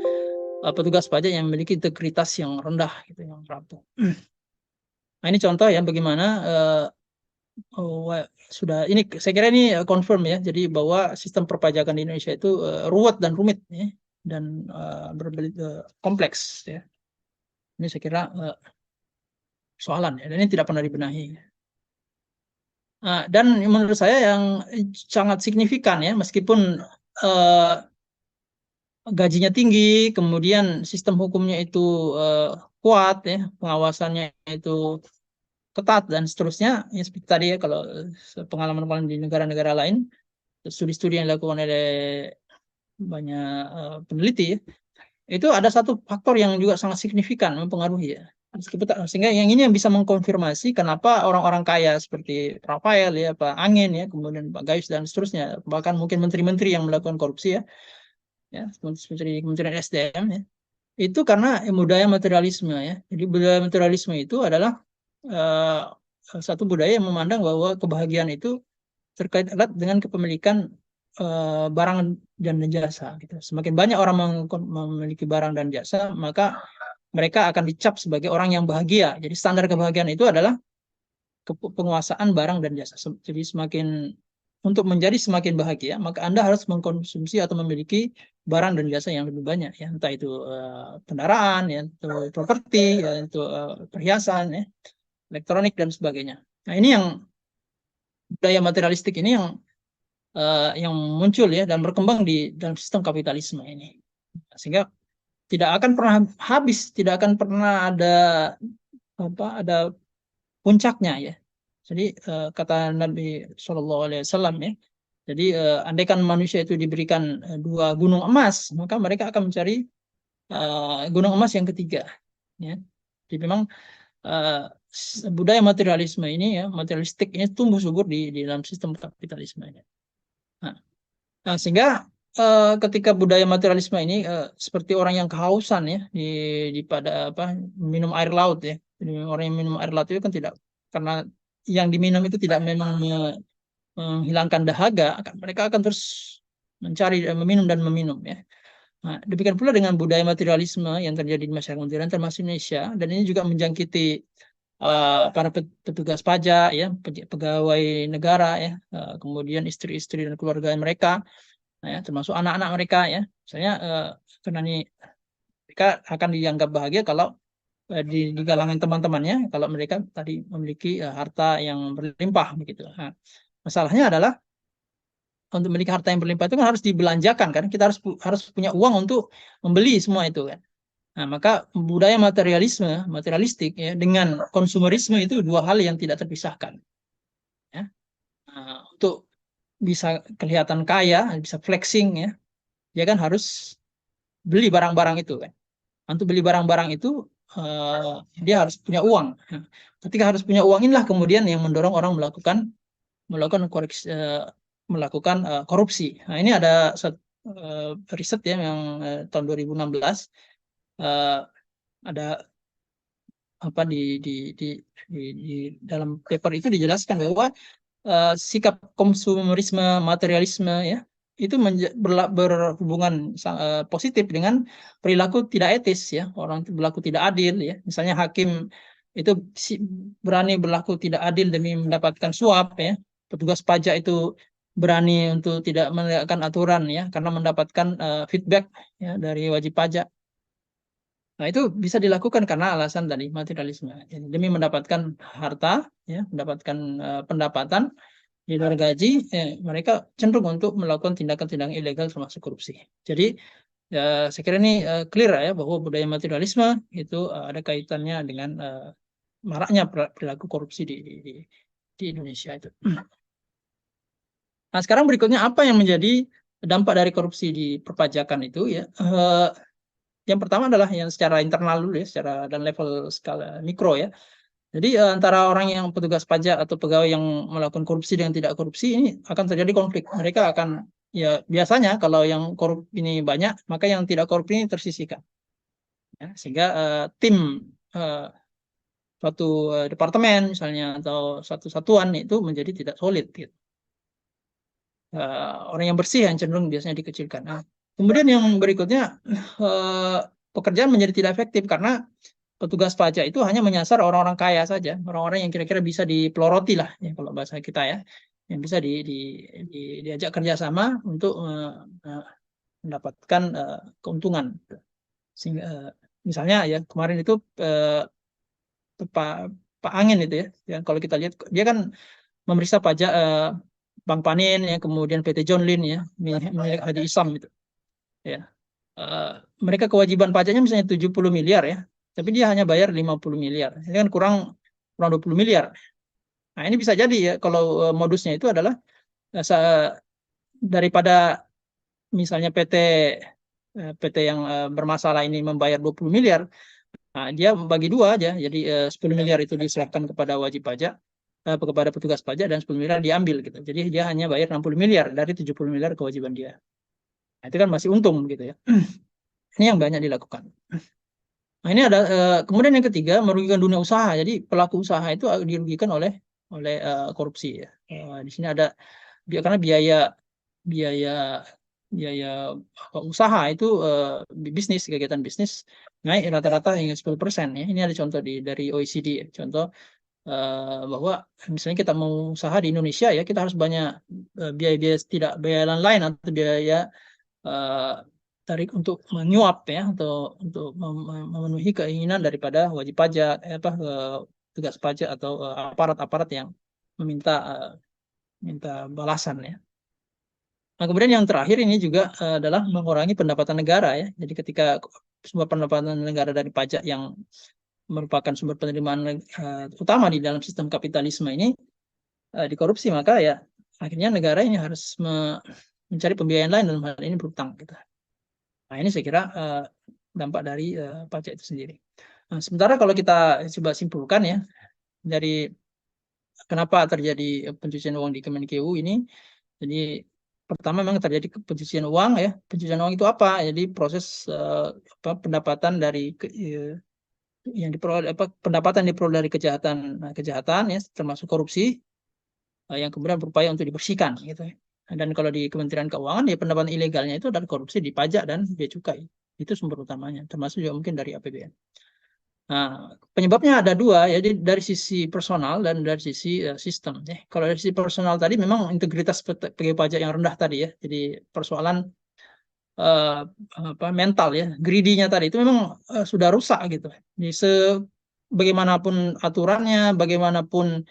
petugas pajak yang memiliki integritas yang rendah, gitu, yang rapuh. Nah, ini contoh ya bagaimana sudah ini saya kira ini confirm ya. Jadi bahwa sistem perpajakan di Indonesia itu ruwet dan rumit ya, dan kompleks ya. Ini saya kira soalan ya, dan ini tidak pernah dibenahi. Dan menurut saya yang sangat signifikan ya, meskipun gajinya tinggi, kemudian sistem hukumnya itu kuat ya, pengawasannya itu ketat dan seterusnya, ya seperti tadi ya, kalau pengalaman-pengalaman di negara-negara lain, studi-studi yang dilakukan oleh banyak peneliti ya, itu ada satu faktor yang juga sangat signifikan mempengaruhi ya. Sehingga yang ini yang bisa mengkonfirmasi kenapa orang-orang kaya seperti Rafael ya, Pak Angin ya, kemudian Pak Gayus dan seterusnya, bahkan mungkin menteri-menteri yang melakukan korupsi ya, menteri Kementerian SDM ya, itu karena budaya materialisme ya. Jadi budaya materialisme itu adalah uh, satu budaya yang memandang bahwa kebahagiaan itu terkait erat dengan kepemilikan barang dan jasa gitu. Semakin banyak orang memiliki barang dan jasa, maka mereka akan dicap sebagai orang yang bahagia. Jadi standar kebahagiaan itu adalah penguasaan barang dan jasa. Jadi untuk menjadi semakin bahagia, maka Anda harus mengkonsumsi atau memiliki barang dan jasa yang lebih banyak ya, entah itu kendaraan ya, itu properti ya, itu perhiasan ya, elektronik dan sebagainya. Nah, ini yang budaya materialistik ini yang muncul ya dan berkembang di dalam sistem kapitalisme ini. Sehingga tidak akan pernah habis, tidak akan pernah ada puncaknya ya. Jadi kata Nabi SAW ya. Jadi andaikan manusia itu diberikan 2 gunung emas, maka mereka akan mencari gunung emas yang ketiga. Ya. Jadi memang budaya materialisme ini ya, materialistik ini tumbuh subur di dalam sistem kapitalisme ini. Nah, sehingga ketika budaya materialisme ini seperti orang yang kehausan ya pada minum air laut ya. Jadi orang yang minum air laut itu kan tidak, karena yang diminum itu tidak memang menghilangkan dahaga, mereka akan terus mencari meminum dan meminum ya. Nah, demikian pula dengan budaya materialisme yang terjadi di masyarakat modern termasuk Indonesia, dan ini juga menjangkiti para petugas pajak ya, pegawai negara ya, kemudian istri-istri dan keluarga mereka ya, termasuk anak-anak mereka ya. Misalnya karena ini mereka akan dianggap bahagia kalau di kalangan teman-temannya kalau mereka tadi memiliki harta yang berlimpah begitu. Nah, masalahnya adalah untuk memiliki harta yang berlimpah itu kan harus dibelanjakan kan. Kita harus punya uang untuk membeli semua itu kan. Nah, maka budaya materialistik ya dengan konsumerisme itu dua hal yang tidak terpisahkan. Ya. Nah, untuk bisa kelihatan kaya, bisa flexing ya kan harus beli barang-barang itu kan. Untuk beli barang-barang itu dia harus punya uang. Nah, ketika harus punya uang inilah kemudian yang mendorong orang melakukan koreksi, melakukan korupsi. Nah, ini ada riset ya yang tahun 2016 ada apa di dalam paper itu dijelaskan bahwa sikap konsumerisme materialisme ya itu berhubungan positif dengan perilaku tidak etis ya, orang berlaku tidak adil ya, misalnya hakim itu berani berlaku tidak adil demi mendapatkan suap ya, petugas pajak itu berani untuk tidak menegakkan aturan ya karena mendapatkan feedback ya dari wajib pajak. Nah, itu bisa dilakukan karena alasan tadi materialisme. Jadi, demi mendapatkan harta, ya, mendapatkan pendapatan di luar gaji, mereka cenderung untuk melakukan tindakan-tindakan ilegal termasuk korupsi. Jadi, saya kira ini clear ya bahwa budaya materialisme itu ada kaitannya dengan maraknya perilaku korupsi di Indonesia itu. Nah, sekarang berikutnya apa yang menjadi dampak dari korupsi di perpajakan itu ya? Yang pertama adalah yang secara internal dulu ya, secara dan level skala mikro ya. Jadi antara orang yang petugas pajak atau pegawai yang melakukan korupsi dengan tidak korupsi ini akan terjadi konflik. Mereka akan ya biasanya kalau yang korup ini banyak, maka yang tidak korup ini tersisihkan. Ya, sehingga tim suatu departemen misalnya atau satu satuan itu menjadi tidak solid. Gitu. Orang yang bersih yang cenderung biasanya dikecilkan. Nah, kemudian yang berikutnya pekerjaan menjadi tidak efektif karena petugas pajak itu hanya menyasar orang-orang kaya saja, orang-orang yang kira-kira bisa dipeloroti lah, ya kalau bahasa kita ya, yang bisa diajak kerjasama untuk mendapatkan keuntungan. Sehingga, misalnya ya kemarin itu Pak Angin itu ya, kalau kita lihat dia kan memeriksa pajak Bank Panin ya, kemudian PT John Lynn ya, milik Haji Isam itu. Ya. Mereka kewajiban pajaknya misalnya 70 miliar ya, tapi dia hanya bayar 50 miliar. Ini kan kurang 20 miliar. Nah, ini bisa jadi ya kalau modusnya itu adalah daripada misalnya PT yang bermasalah ini membayar 20 miliar, nah, dia bagi dua aja. Jadi 10 miliar itu diserahkan kepada wajib pajak, kepada petugas pajak, dan 10 miliar diambil gitu. Jadi dia hanya bayar 60 miliar dari 70 miliar kewajiban dia. Nah, itu kan masih untung gitu ya. Ini yang banyak dilakukan. Nah, ini ada kemudian yang ketiga merugikan dunia usaha. Jadi pelaku usaha itu dirugikan oleh korupsi ya. Di sini ada karena biaya usaha itu bisnis, kegiatan bisnis naik rata-rata hingga 10% ya. Ini ada contoh dari OECD ya. Contoh bahwa misalnya kita mau usaha di Indonesia ya, kita harus banyak biaya-biaya tidak biaya lain atau biaya tarik untuk menyuap ya, atau untuk memenuhi keinginan daripada wajib pajak, tugas pajak atau aparat-aparat yang minta balasan ya. Nah, kemudian yang terakhir ini juga adalah mengurangi pendapatan negara ya. Jadi ketika sumber pendapatan negara dari pajak yang merupakan sumber penerimaan utama di dalam sistem kapitalisme ini dikorupsi, maka ya akhirnya negara ini harus mencari pembiayaan lain, dalam hal ini berutang gitu. Nah, ini saya kira dampak dari pajak itu sendiri. Nah, sementara kalau kita coba simpulkan ya, dari kenapa terjadi pencucian uang di Kemenkeu ini, jadi pertama memang terjadi pencucian uang ya. Pencucian uang itu apa? Jadi proses pendapatan dari yang diperoleh pendapatan diperoleh dari kejahatan ya, termasuk korupsi yang kemudian berupaya untuk dibersihkan gitu ya. Dan kalau di Kementerian Keuangan ya pendapatan ilegalnya itu adalah korupsi di pajak dan bea cukai. Itu sumber utamanya, termasuk juga mungkin dari APBN. Nah, penyebabnya ada dua, ya, dari sisi personal dan dari sisi sistem. Ya. Kalau dari sisi personal tadi memang integritas pegawai pajak yang rendah tadi ya, jadi persoalan mental ya, greedy-nya tadi itu memang sudah rusak gitu. Jadi bagaimanapun aturannya, bagaimanapun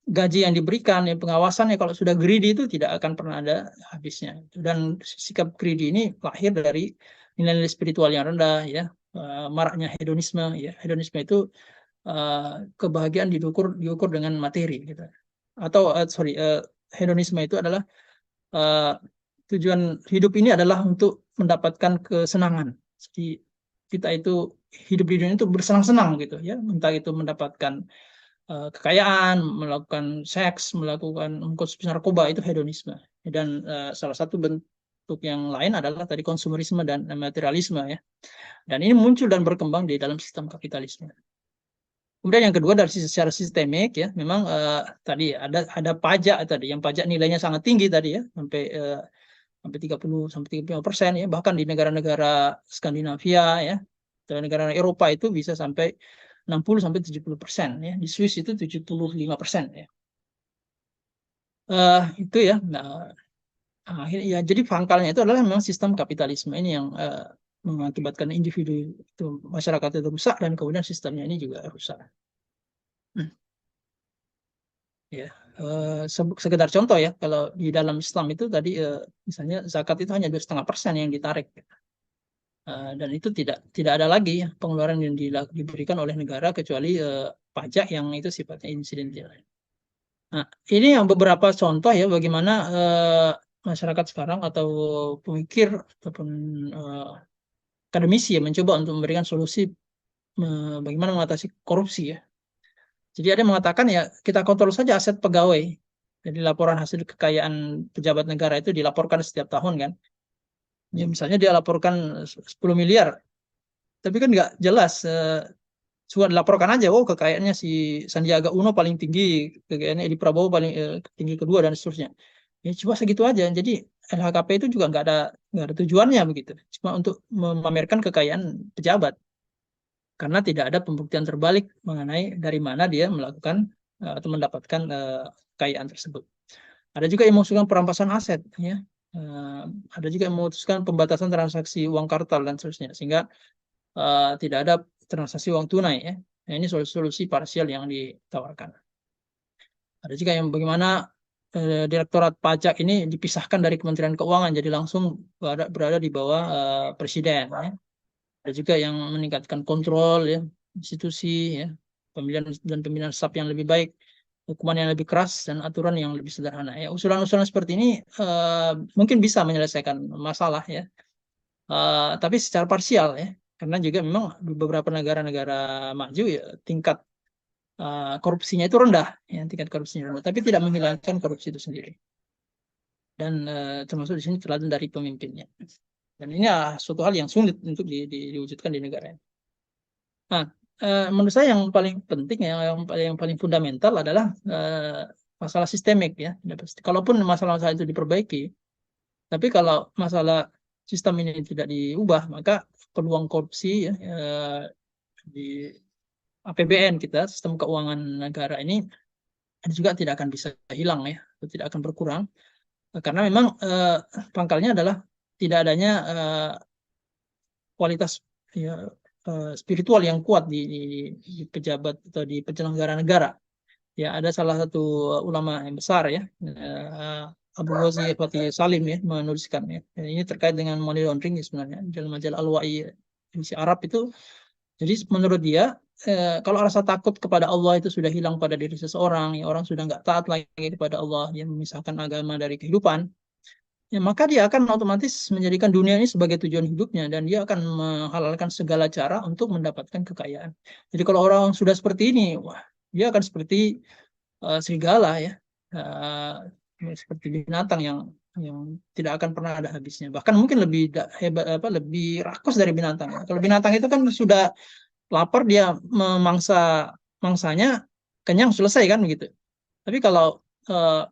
gaji yang diberikan, ya, pengawasannya kalau sudah greedy itu tidak akan pernah ada habisnya. Dan sikap greedy ini lahir dari nilai-nilai spiritual yang rendah, ya, maraknya hedonisme. Ya, hedonisme itu kebahagiaan diukur dengan materi, gitu. Atau hedonisme itu adalah tujuan hidup ini adalah untuk mendapatkan kesenangan. Jadi kita itu hidup di dunia itu bersenang-senang gitu ya, entah itu mendapatkan kekayaan, melakukan seks, melakukan mengkonsumsi narkoba, itu hedonisme. Dan salah satu bentuk yang lain adalah tadi konsumerisme dan materialisme ya. Dan ini muncul dan berkembang di dalam sistem kapitalisme. Kemudian yang kedua dari sisi secara sistemik ya, memang tadi ada pajak tadi, yang pajak nilainya sangat tinggi tadi ya, sampai 30-35% ya, bahkan di negara-negara Skandinavia ya, atau negara Eropa itu bisa sampai 60-70% ya, di Swiss itu 75% ya. Itu ya. Nah, akhirnya ya, jadi pangkalnya itu adalah memang sistem kapitalisme ini yang mengakibatkan individu itu, masyarakat itu rusak, dan kemudian sistemnya ini juga rusak. Ya, sekedar contoh ya, kalau di dalam Islam itu tadi misalnya zakat itu hanya 2,5% yang ditarik. Dan itu tidak ada lagi ya, pengeluaran yang diberikan oleh negara kecuali pajak yang itu sifatnya insidental. Nah, ini yang beberapa contoh ya bagaimana masyarakat sekarang atau pemikir ataupun akademisi ya mencoba untuk memberikan solusi bagaimana mengatasi korupsi ya. Jadi ada yang mengatakan ya kita kontrol saja aset pegawai. Jadi laporan hasil kekayaan pejabat negara itu dilaporkan setiap tahun kan. Ya misalnya dia laporkan 10 miliar, tapi kan nggak jelas. Cuma dilaporkan aja, oh kekayaannya si Sandiaga Uno paling tinggi, kekayaannya Edi Prabowo paling tinggi kedua, dan seterusnya. Ya cuma segitu aja. Jadi LHKP itu juga nggak ada tujuannya begitu. Cuma untuk memamerkan kekayaan pejabat. Karena tidak ada pembuktian terbalik mengenai dari mana dia melakukan atau mendapatkan kekayaan tersebut. Ada juga yang mengusulkan perampasan aset, ya. Ada juga yang memutuskan pembatasan transaksi uang kartal dan seterusnya, sehingga tidak ada transaksi uang tunai, ya. Nah, ini solusi parsial yang ditawarkan. Ada juga yang bagaimana Direktorat Pajak ini dipisahkan dari Kementerian Keuangan, jadi langsung berada di bawah Presiden, ya. Ada juga yang meningkatkan kontrol ya, institusi ya, pemilihan dan pembinaan staf yang lebih baik, hukuman yang lebih keras, dan aturan yang lebih sederhana. Ya, usulan-usulan seperti ini mungkin bisa menyelesaikan masalah ya, tapi secara parsial ya, karena juga memang di beberapa negara-negara maju ya tingkat korupsinya itu rendah, ya, tingkat korupsinya rendah, tapi tidak menghilangkan korupsi itu sendiri. Dan termasuk di sini teladan dari pemimpinnya. Dan ini suatu hal yang sulit untuk diwujudkan di negara ini. Nah, menurut saya yang paling penting, yang paling fundamental adalah masalah sistemik ya. Kalaupun masalah-masalah itu diperbaiki, tapi kalau masalah sistem ini tidak diubah, maka peluang korupsi ya, di APBN kita, sistem keuangan negara ini juga tidak akan bisa hilang ya, atau tidak akan berkurang, karena memang pangkalnya adalah tidak adanya kualitas ya, spiritual yang kuat di pejabat atau di penyelenggara negara. Ya, ada salah satu ulama yang besar ya, Abu Ghazi Fatih Salim ya, menuliskan ya. Dan ini terkait dengan money laundering ya, sebenarnya dalam majalah Al-Wa'i edisi Arab itu. Jadi menurut dia kalau rasa takut kepada Allah itu sudah hilang pada diri seseorang, ya orang sudah nggak taat lagi kepada Allah, yang memisahkan agama dari kehidupan, ya maka dia akan otomatis menjadikan dunia ini sebagai tujuan hidupnya, dan dia akan menghalalkan segala cara untuk mendapatkan kekayaan. Jadi kalau orang sudah seperti ini, wah, dia akan seperti serigala ya, seperti binatang yang tidak akan pernah ada habisnya. Bahkan mungkin lebih hebat, lebih rakus dari binatang. Kalau binatang itu kan sudah lapar, dia memangsa mangsanya, kenyang, selesai kan gitu. Tapi kalau eh,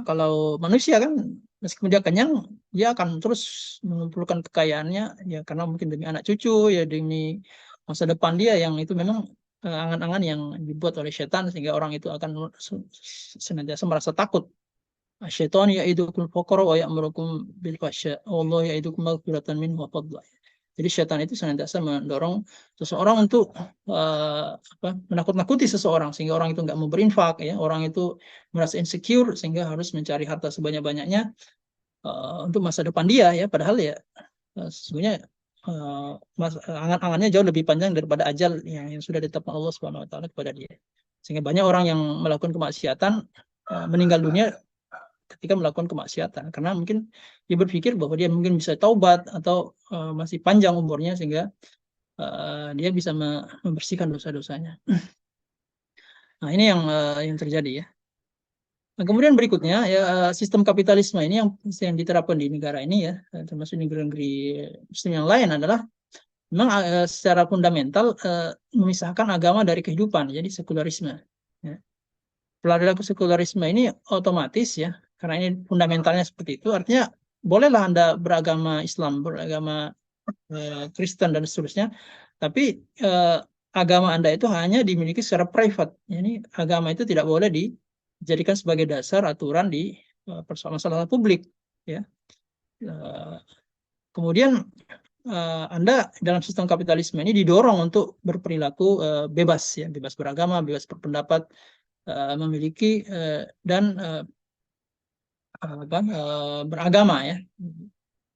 kalau manusia kan, meskipun dia kenyang, dia akan terus mengumpulkan kekayaannya ya, karena mungkin demi anak cucu ya, demi masa depan dia, yang itu memang angan-angan yang dibuat oleh setan, sehingga orang itu akan senantiasa merasa takut. Syaitan ya'idukum faqra wa ya'murukum bil fahsya wallahu ya'idukum maghfiratan minhu wa fadla. Jadi setan itu senantiasa mendorong seseorang untuk menakut-nakuti seseorang, sehingga orang itu nggak mau berinfak ya, orang itu merasa insecure sehingga harus mencari harta sebanyak-banyaknya untuk masa depan dia ya, padahal ya sesungguhnya angan-angannya jauh lebih panjang daripada ajal yang sudah ditetapkan Allah Subhanahu wa taala kepada dia. Sehingga banyak orang yang melakukan kemaksiatan meninggal dunia ketika melakukan kemaksiatan, karena mungkin dia berpikir bahwa dia mungkin bisa taubat atau masih panjang umurnya, sehingga dia bisa membersihkan dosa-dosanya. Nah, ini yang terjadi ya. Nah, kemudian berikutnya ya sistem kapitalisme ini yang diterapkan di negara ini ya, termasuk negeri-negeri Muslim yang lain adalah memang secara fundamental memisahkan agama dari kehidupan, jadi sekularisme. Ya. Perilaku sekularisme ini otomatis ya, karena ini fundamentalnya seperti itu, artinya bolehlah Anda beragama Islam, beragama Kristen dan seterusnya, tapi agama Anda itu hanya dimiliki secara private. Jadi agama itu tidak boleh dijadikan sebagai dasar aturan di persoalan-persoalan publik. Ya. Kemudian Anda dalam sistem kapitalisme ini didorong untuk berperilaku bebas, ya, bebas beragama, bebas berpendapat, memiliki dan beragama ya.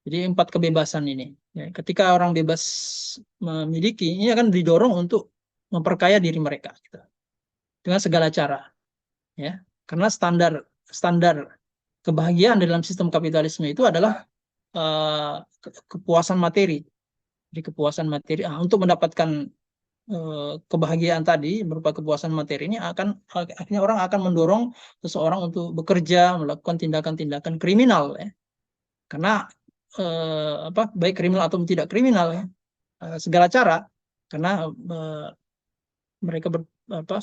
Jadi 4 kebebasan ini. Ya, ketika orang bebas memiliki, ini akan didorong untuk memperkaya diri mereka gitu, dengan segala cara. Ya, karena standar kebahagiaan dalam sistem kapitalisme itu adalah kepuasan materi. Jadi kepuasan materi. Untuk mendapatkan kebahagiaan tadi berupa kepuasan materi ini akhirnya orang akan mendorong seseorang untuk bekerja, melakukan tindakan-tindakan kriminal ya. Karena baik kriminal atau tidak kriminal ya, segala cara, karena mereka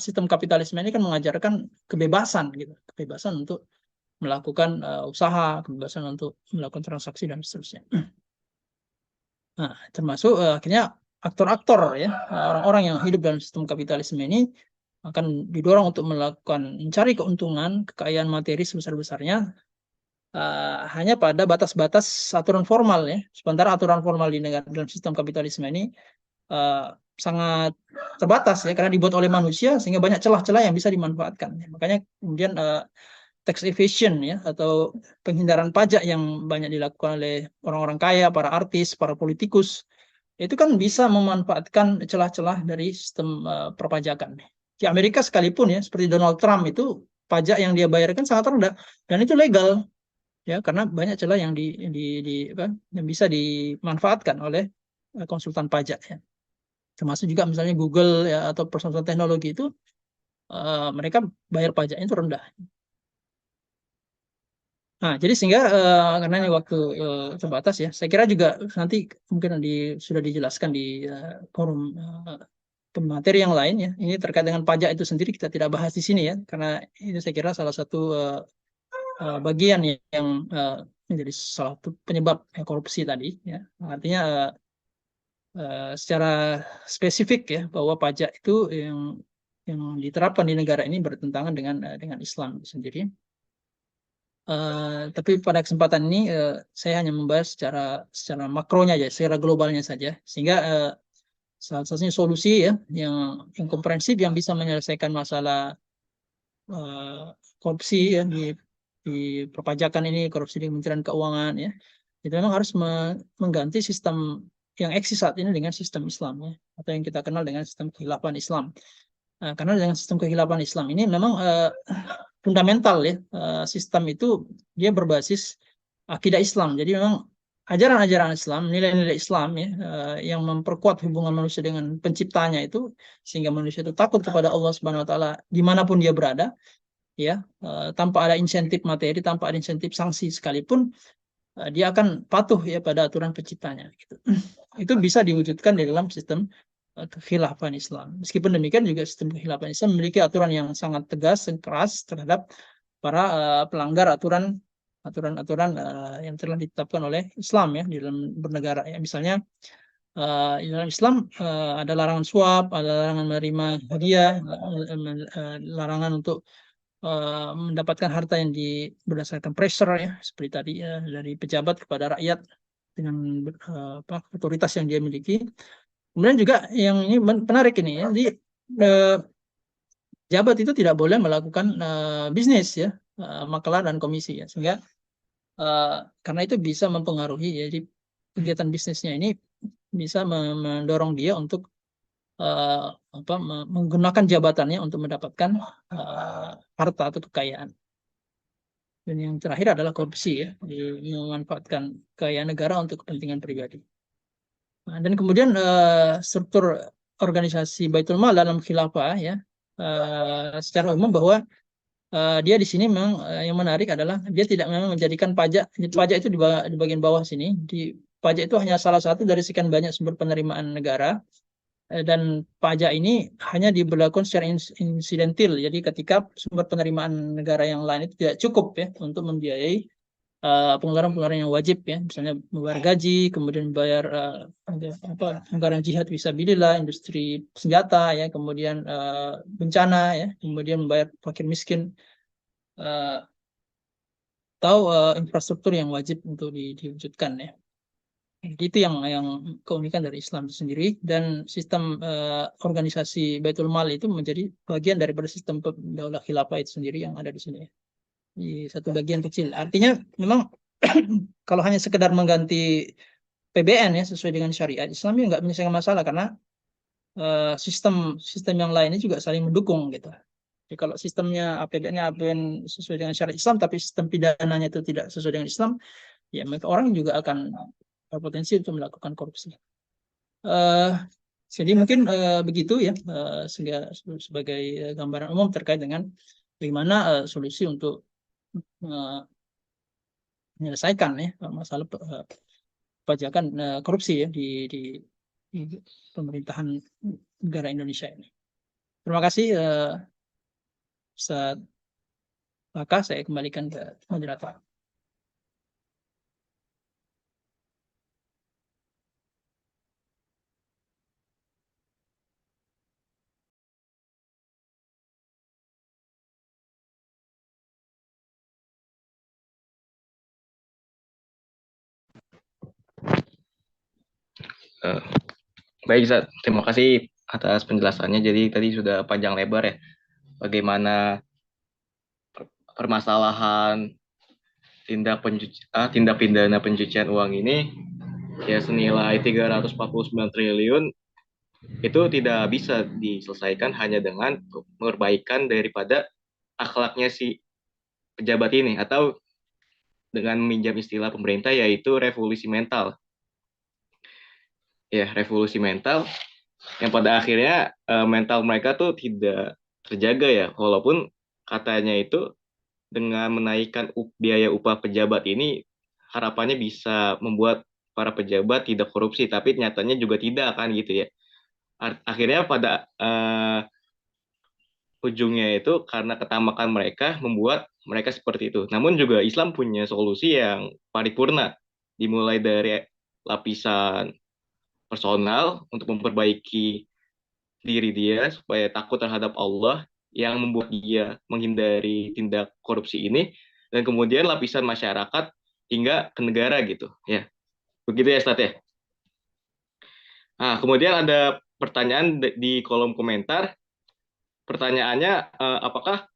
sistem kapitalisme ini kan mengajarkan kebebasan gitu, kebebasan untuk melakukan usaha, kebebasan untuk melakukan transaksi dan seterusnya. Nah, termasuk akhirnya aktor-aktor ya, orang-orang yang hidup dalam sistem kapitalisme ini akan didorong untuk mencari keuntungan, kekayaan materi sebesar-besarnya hanya pada batas-batas aturan formal ya. Sementara aturan formal di negara dalam sistem kapitalisme ini sangat terbatas ya, karena dibuat oleh manusia sehingga banyak celah-celah yang bisa dimanfaatkan. Makanya kemudian tax evasion ya, atau penghindaran pajak yang banyak dilakukan oleh orang-orang kaya, para artis, para politikus, itu kan bisa memanfaatkan celah-celah dari sistem perpajakan. Di Amerika sekalipun ya, seperti Donald Trump itu pajak yang dia bayarkan sangat rendah dan itu legal ya, karena banyak celah yang yang bisa dimanfaatkan oleh konsultan pajak ya. Termasuk juga misalnya Google ya, atau perusahaan teknologi itu mereka bayar pajaknya itu rendah. Nah, jadi sehingga karena ini waktu terbatas ya, saya kira juga nanti mungkin sudah dijelaskan di forum pemateri yang lain ya. Ini terkait dengan pajak itu sendiri kita tidak bahas di sini ya, karena ini saya kira salah satu bagian yang menjadi salah satu penyebab korupsi tadi ya. Artinya secara spesifik ya, bahwa pajak itu yang diterapkan di negara ini bertentangan dengan Islam sendiri. Tapi pada kesempatan ini saya hanya membahas secara makronya aja, secara globalnya saja, sehingga salah satunya solusi ya yang komprehensif yang bisa menyelesaikan masalah korupsi ya di perpajakan ini, korupsi di Kementerian Keuangan ya, itu memang harus mengganti sistem yang eksis saat ini dengan sistem Islam ya, atau yang kita kenal dengan sistem kekhilafan Islam. Karena dengan sistem kekhilafan Islam ini memang fundamental ya, sistem itu dia berbasis akidah Islam. Jadi memang ajaran-ajaran Islam, nilai-nilai Islam ya, yang memperkuat hubungan manusia dengan penciptanya itu, sehingga manusia itu takut kepada Allah Subhanahu Wa Taala dimanapun dia berada, ya, tanpa ada insentif materi, tanpa ada insentif sanksi sekalipun, dia akan patuh ya pada aturan penciptanya. Gitu. Itu bisa diwujudkan di dalam sistem kekhilafan Islam. Meskipun demikian juga sistem kekhilafan Islam memiliki aturan yang sangat tegas dan keras terhadap para pelanggar aturan-aturan yang telah ditetapkan oleh Islam ya di dalam bernegara ya. Misalnya di dalam Islam ada larangan suap, ada larangan menerima hadiah, larangan untuk mendapatkan harta yang berdasarkan pressure ya, seperti tadi ya, dari pejabat kepada rakyat dengan otoritas yang dia miliki. Kemudian juga yang ini menarik ini ya, jadi pejabat itu tidak boleh melakukan bisnis ya, makelar dan komisi ya, sehingga karena itu bisa mempengaruhi ya, jadi kegiatan bisnisnya ini bisa mendorong dia untuk menggunakan jabatannya untuk mendapatkan harta atau kekayaan. Dan yang terakhir adalah korupsi ya, memanfaatkan kekayaan negara untuk kepentingan pribadi. Nah, dan kemudian struktur organisasi Baitul Mal dalam khilafah ya, secara umum bahwa dia di sini memang yang menarik adalah dia tidak memang menjadikan pajak itu di bagian bawah sini. Pajak itu hanya salah satu dari sekian banyak sumber penerimaan negara. Dan pajak ini hanya diberlakukan secara insidentil. Jadi ketika sumber penerimaan negara yang lain itu tidak cukup ya untuk membiayai pengeluaran-pengeluaran yang wajib ya, misalnya membayar gaji, kemudian bayar anggaran jihad fisabilillah, industri senjata ya, kemudian bencana ya, kemudian membayar fakir miskin, uh, atau infrastruktur yang wajib untuk diwujudkan ya. Jadi itu yang keunikan dari Islam itu sendiri, dan sistem organisasi Baitul Mal itu menjadi bagian daripada sistem daulah khilafah itu sendiri yang ada di sini. Di satu bagian kecil. Artinya memang kalau hanya sekedar mengganti PBN ya sesuai dengan syariat Islam ya nggak menyelesaikan masalah, karena sistem yang lainnya juga saling mendukung gitu. Jadi kalau sistemnya APBN-nya APBN sesuai dengan syariat Islam, tapi sistem pidananya itu tidak sesuai dengan Islam, ya maka orang juga akan berpotensi untuk melakukan korupsi. Jadi mungkin begitu ya, sebagai gambaran umum terkait dengan bagaimana solusi untuk menyelesaikan ya masalah pajakan korupsi ya di pemerintahan negara Indonesia ini. Terima kasih, Ustaz Laka, saya kembalikan ke moderator. Baik, Zat. Terima kasih atas penjelasannya. Jadi tadi sudah panjang lebar ya, bagaimana permasalahan tindak pidana pencucian uang ini ya senilai 349 triliun itu tidak bisa diselesaikan hanya dengan perbaikan daripada akhlaknya si pejabat ini, atau dengan meminjam istilah pemerintah yaitu revolusi mental. Ya, revolusi mental yang pada akhirnya mental mereka tuh tidak terjaga ya, walaupun katanya itu dengan menaikkan biaya upah pejabat ini harapannya bisa membuat para pejabat tidak korupsi, tapi nyatanya juga tidak kan gitu ya. Akhirnya pada ujungnya itu karena ketamakan mereka membuat mereka seperti itu. Namun juga Islam punya solusi yang paripurna, dimulai dari lapisan personal untuk memperbaiki diri dia supaya takut terhadap Allah yang membuat dia menghindari tindak korupsi ini, dan kemudian lapisan masyarakat hingga ke negara gitu ya. Begitu ya, Ustaz ya. Nah, kemudian ada pertanyaan di kolom komentar. Pertanyaannya, apakah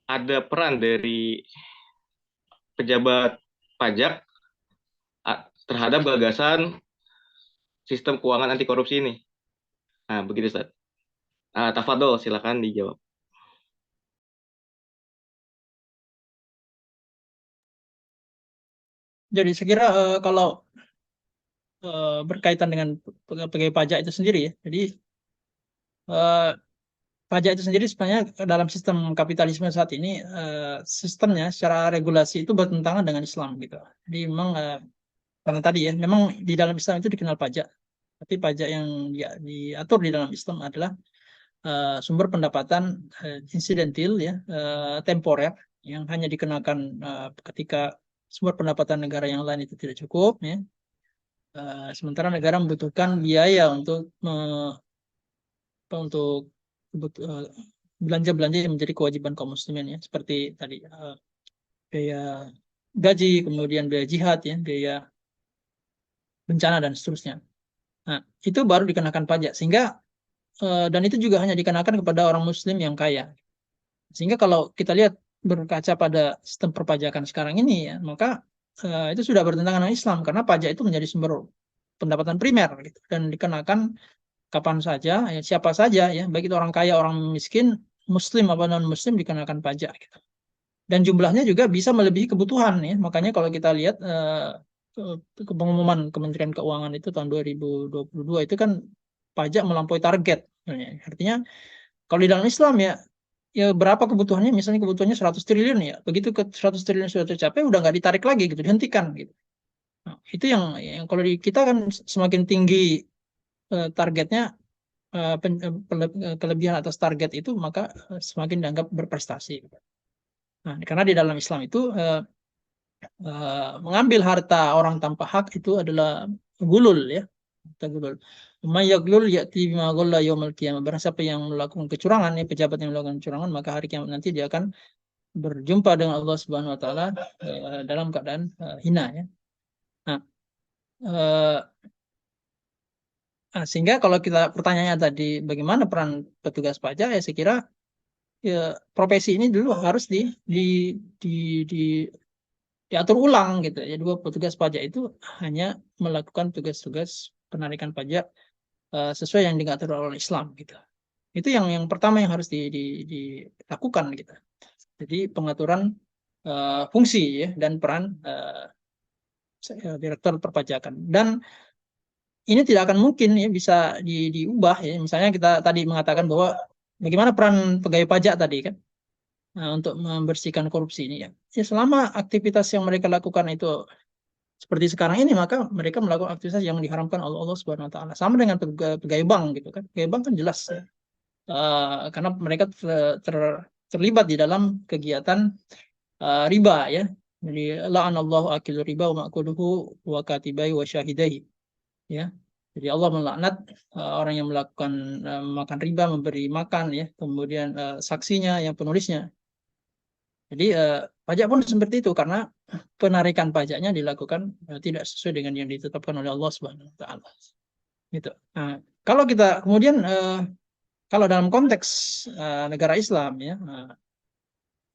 ada peran dari pejabat pajak terhadap gagasan sistem keuangan anti korupsi ini? Nah, begitu, Ustaz. Tafadol, silakan dijawab. Jadi saya kira kalau berkaitan dengan pegawai pajak itu sendiri ya, jadi pajak itu sendiri sebenarnya dalam sistem kapitalisme saat ini sistemnya secara regulasi itu bertentangan dengan Islam gitu. Jadi memang karena tadi ya, memang di dalam Islam itu dikenal pajak, tapi pajak yang diatur di dalam Islam adalah sumber pendapatan insidentil ya, temporer, yang hanya dikenakan ketika sumber pendapatan negara yang lain itu tidak cukup ya. Sementara negara membutuhkan biaya untuk belanja-belanja yang menjadi kewajiban kaum muslimin ya, seperti tadi biaya gaji, kemudian biaya jihad ya, biaya bencana dan seterusnya. Nah, itu baru dikenakan pajak, sehingga dan itu juga hanya dikenakan kepada orang muslim yang kaya. Sehingga kalau kita lihat berkaca pada sistem perpajakan sekarang ini ya, maka itu sudah bertentangan dengan Islam, karena pajak itu menjadi sumber pendapatan primer gitu, dan dikenakan kapan saja ya, siapa saja ya, baik itu orang kaya, orang miskin, muslim apa non muslim, dikenakan pajak gitu. Dan jumlahnya juga bisa melebihi kebutuhan ya. Makanya kalau kita lihat pengumuman Kementerian Keuangan itu tahun 2022 itu kan pajak melampaui target. Artinya kalau di dalam Islam ya berapa kebutuhannya, misalnya kebutuhannya 100 triliun ya, begitu ke 100 triliun sudah tercapai udah nggak ditarik lagi gitu, dihentikan gitu. Nah, itu yang kalau di kita kan semakin tinggi targetnya, kelebihan atas target itu maka semakin dianggap berprestasi. Nah, karena di dalam Islam itu mengambil harta orang tanpa hak itu adalah gulul ya, harta gulul. Mayaglul ya'ti bima ghalla yaumil qiyamah. Barang siapa yang melakukan kecurangan, ya pejabat yang melakukan kecurangan, maka hari kiamat nanti dia akan berjumpa dengan Allah Subhanahu wa taala dalam keadaan hina ya. Nah, eh, sehingga kalau kita pertanyaannya tadi bagaimana peran petugas pajak, ya saya kira ya, profesi ini dulu harus di, di, di diatur ulang gitu ya. Dua petugas pajak itu hanya melakukan tugas-tugas penarikan pajak sesuai yang diatur oleh Islam gitu. Itu yang pertama yang harus dilakukan gitu. Jadi pengaturan fungsi ya dan peran direktur perpajakan. Dan ini tidak akan mungkin ya bisa diubah ya. Misalnya kita tadi mengatakan bahwa bagaimana peran pegawai pajak tadi kan, untuk membersihkan korupsi ini ya. Ya selama aktivitas yang mereka lakukan itu seperti sekarang ini, maka mereka melakukan aktivitas yang diharamkan oleh Allah Subhanahu wa taala. Sama dengan pegawai bank gitu kan. Pegawai bank kan jelas ya. Karena mereka terlibat di dalam kegiatan riba ya. Jadi la'anallahu akilu riba wa ma'kuluhu wa katibai wa syahidai ya. Jadi Allah melaknat orang yang melakukan makan riba, memberi makan ya, kemudian saksinya yang penulisnya. Jadi pajak pun seperti itu karena penarikan pajaknya dilakukan tidak sesuai dengan yang ditetapkan oleh Allah Subhanahu wa taala. Gitu. Nah, kalau kita kemudian kalau dalam konteks negara Islam ya,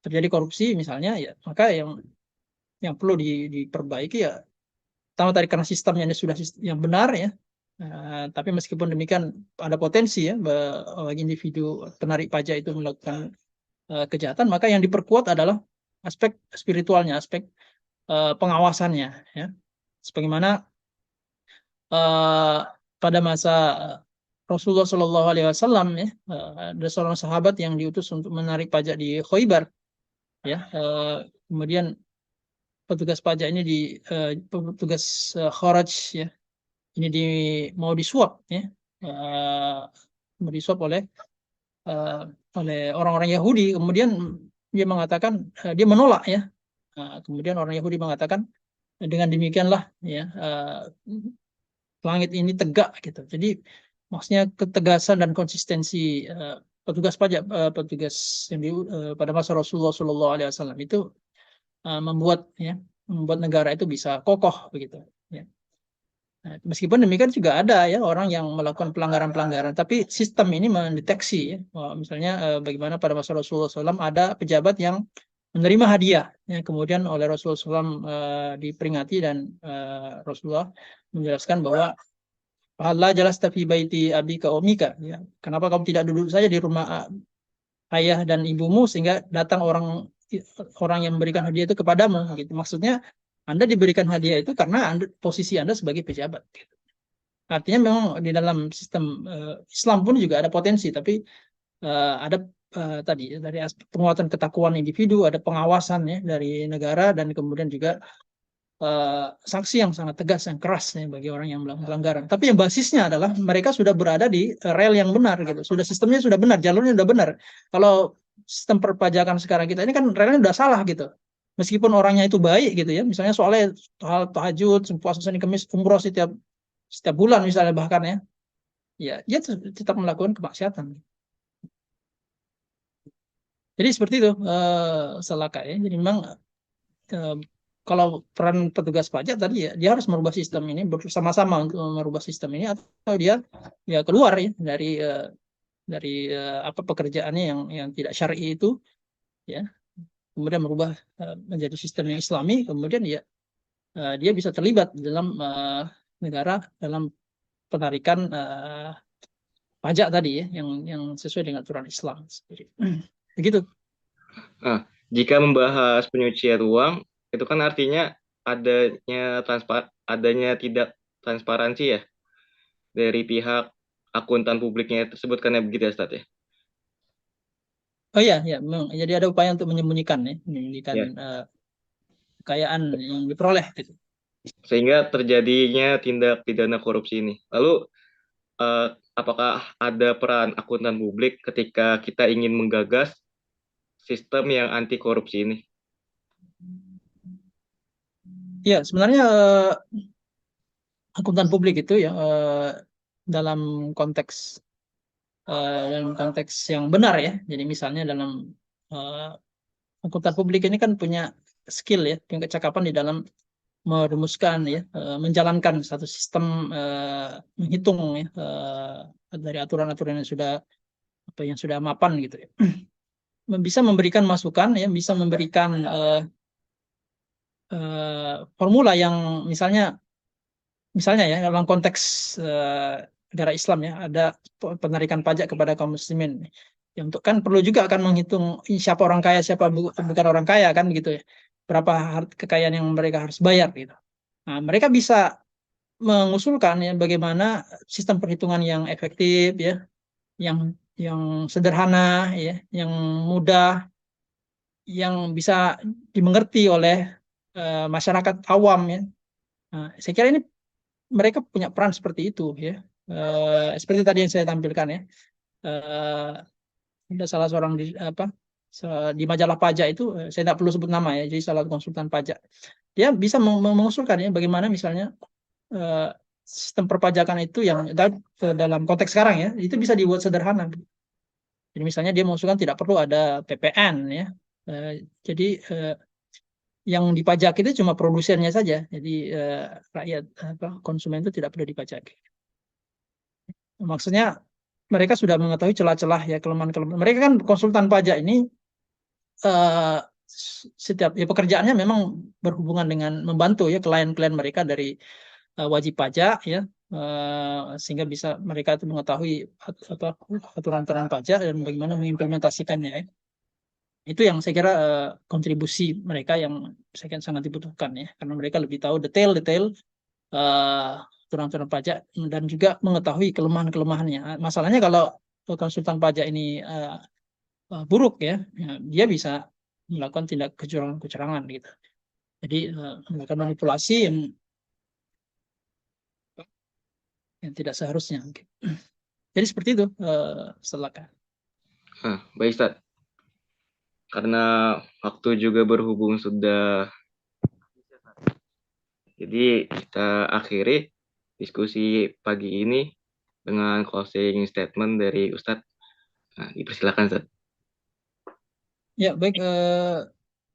terjadi korupsi misalnya ya, maka yang perlu diperbaiki ya pertama tadi karena sistemnya ini sudah yang benar ya. Tapi meskipun demikian ada potensi ya bagi individu penarik pajak itu melakukan kejahatan, maka yang diperkuat adalah aspek spiritualnya, aspek pengawasannya ya. Sebagaimana pada masa Rasulullah Shallallahu Alaihi Wasallam ya, ada seorang sahabat yang diutus untuk menarik pajak di Khaybar ya, kemudian petugas pajak ini petugas kharaj ya, ini mau disuap ya, mau disuap oleh orang-orang Yahudi, kemudian dia mengatakan dia menolak ya. Kemudian orang Yahudi mengatakan dengan demikianlah ya langit ini tegak gitu. Jadi maksudnya ketegasan dan konsistensi petugas pajak, petugas yang pada masa Rasulullah Shallallahu Alaihi Wasallam itu membuat negara itu bisa kokoh begitu. Ya. Nah, meskipun demikian juga ada ya orang yang melakukan pelanggaran-pelanggaran, tapi sistem ini mendeteksi ya. Misalnya bagaimana pada masa Rasulullah SAW ada pejabat yang menerima hadiah, ya, kemudian oleh Rasulullah SAW diperingati dan Rasulullah menjelaskan bahwa Allah jelas tapi baiti abika omika, ya. Kenapa kamu tidak duduk saja di rumah ayah dan ibumu sehingga datang orang orang yang memberikan hadiah itu kepadamu gitu. Maksudnya Anda diberikan hadiah itu karena posisi Anda sebagai pejabat gitu. Artinya memang di dalam sistem Islam pun juga ada potensi, tapi ada dari aspek penguatan ketakwaan individu, ada pengawasan ya dari negara, dan kemudian juga sanksi yang sangat tegas, yang keras ya bagi orang yang melakukan pelanggaran. Tapi yang basisnya adalah mereka sudah berada di rel yang benar gitu. Sudah sistemnya sudah benar, jalurnya sudah benar. Kalau sistem perpajakan sekarang kita ini kan relnya sudah salah gitu. Meskipun orangnya itu baik gitu ya, misalnya soalnya hal tahajud, puasa Senin Kamis, umroh setiap bulan misalnya bahkan ya dia tetap melakukan kemaksiatan. Jadi seperti itu Salaka ya. Jadi memang kalau peran petugas pajak tadi ya dia harus merubah sistem ini bersama-sama untuk merubah sistem ini, atau dia ya keluar ya dari apa pekerjaannya yang tidak syar'i itu ya, kemudian merubah menjadi sistem yang Islami, kemudian ya dia bisa terlibat dalam negara dalam penarikan pajak tadi ya yang sesuai dengan aturan Islam. Begitu. Nah, jika membahas penyucian uang, itu kan artinya adanya tidak transparansi ya dari pihak akuntan publiknya tersebut, karena begitu ya Ustaz ya. Oh iya, ya, memang. Jadi ada upaya untuk menyembunyikan Ya, kekayaan yang diperoleh gitu. sehingga terjadinya tindak pidana korupsi ini. Lalu eh, apakah ada peran akuntan publik ketika kita ingin menggagas sistem yang anti korupsi ini? Ya, sebenarnya akuntan publik itu ya dalam konteks yang benar ya. Jadi misalnya dalam uh, akuntan publik ini kan punya skill ya, punya kecakapan di dalam merumuskan ya, menjalankan satu sistem menghitung ya dari aturan-aturan yang sudah mapan gitu ya. Bisa memberikan masukan ya, bisa memberikan formula yang misalnya ya dalam konteks negara Islam ya ada penarikan pajak kepada kaum muslimin. Ya, untuk kan perlu juga akan menghitung siapa orang kaya, siapa bukan orang kaya kan gitu ya. Berapa kekayaan yang mereka harus bayar gitu. Nah, mereka bisa mengusulkan ya bagaimana sistem perhitungan yang efektif ya, yang sederhana ya, yang mudah, yang bisa dimengerti oleh masyarakat awam ya. Nah, saya kira ini mereka punya peran seperti itu ya. Seperti tadi yang saya tampilkan ya. Eh, ada salah seorang di majalah pajak itu, saya tidak perlu sebut nama ya, jadi salah satu konsultan pajak. Dia bisa mengusulkan ya bagaimana misalnya eh, sistem perpajakan itu yang dalam konteks sekarang ya, itu bisa dibuat sederhana. Jadi misalnya dia mengusulkan tidak perlu ada PPN ya. Eh, jadi yang dipajak itu cuma produsennya saja. Jadi rakyat konsumen itu tidak perlu dipajak. Maksudnya mereka sudah mengetahui celah-celah ya, kelemahan-kelemahan. Mereka kan konsultan pajak ini eh, setiap ya pekerjaannya memang berhubungan dengan membantu ya klien-klien mereka dari wajib pajak ya, sehingga bisa mereka itu mengetahui apa aturan-aturan pajak dan bagaimana mengimplementasikannya ya. Itu yang saya kira kontribusi mereka yang saya kira sangat dibutuhkan ya, karena mereka lebih tahu detail-detail aturan-aturan pajak dan juga mengetahui kelemahan-kelemahannya. Masalahnya kalau konsultan pajak ini buruk ya, dia bisa melakukan tindak kecurangan-kecurangan gitu. Jadi melakukan manipulasi yang tidak seharusnya. Jadi seperti itu setelah. Baik Ustaz. Karena waktu juga berhubung sudah, jadi kita akhiri diskusi pagi ini dengan closing statement dari Ustadz. Nah, dipersilakan Ustaz. Ya baik,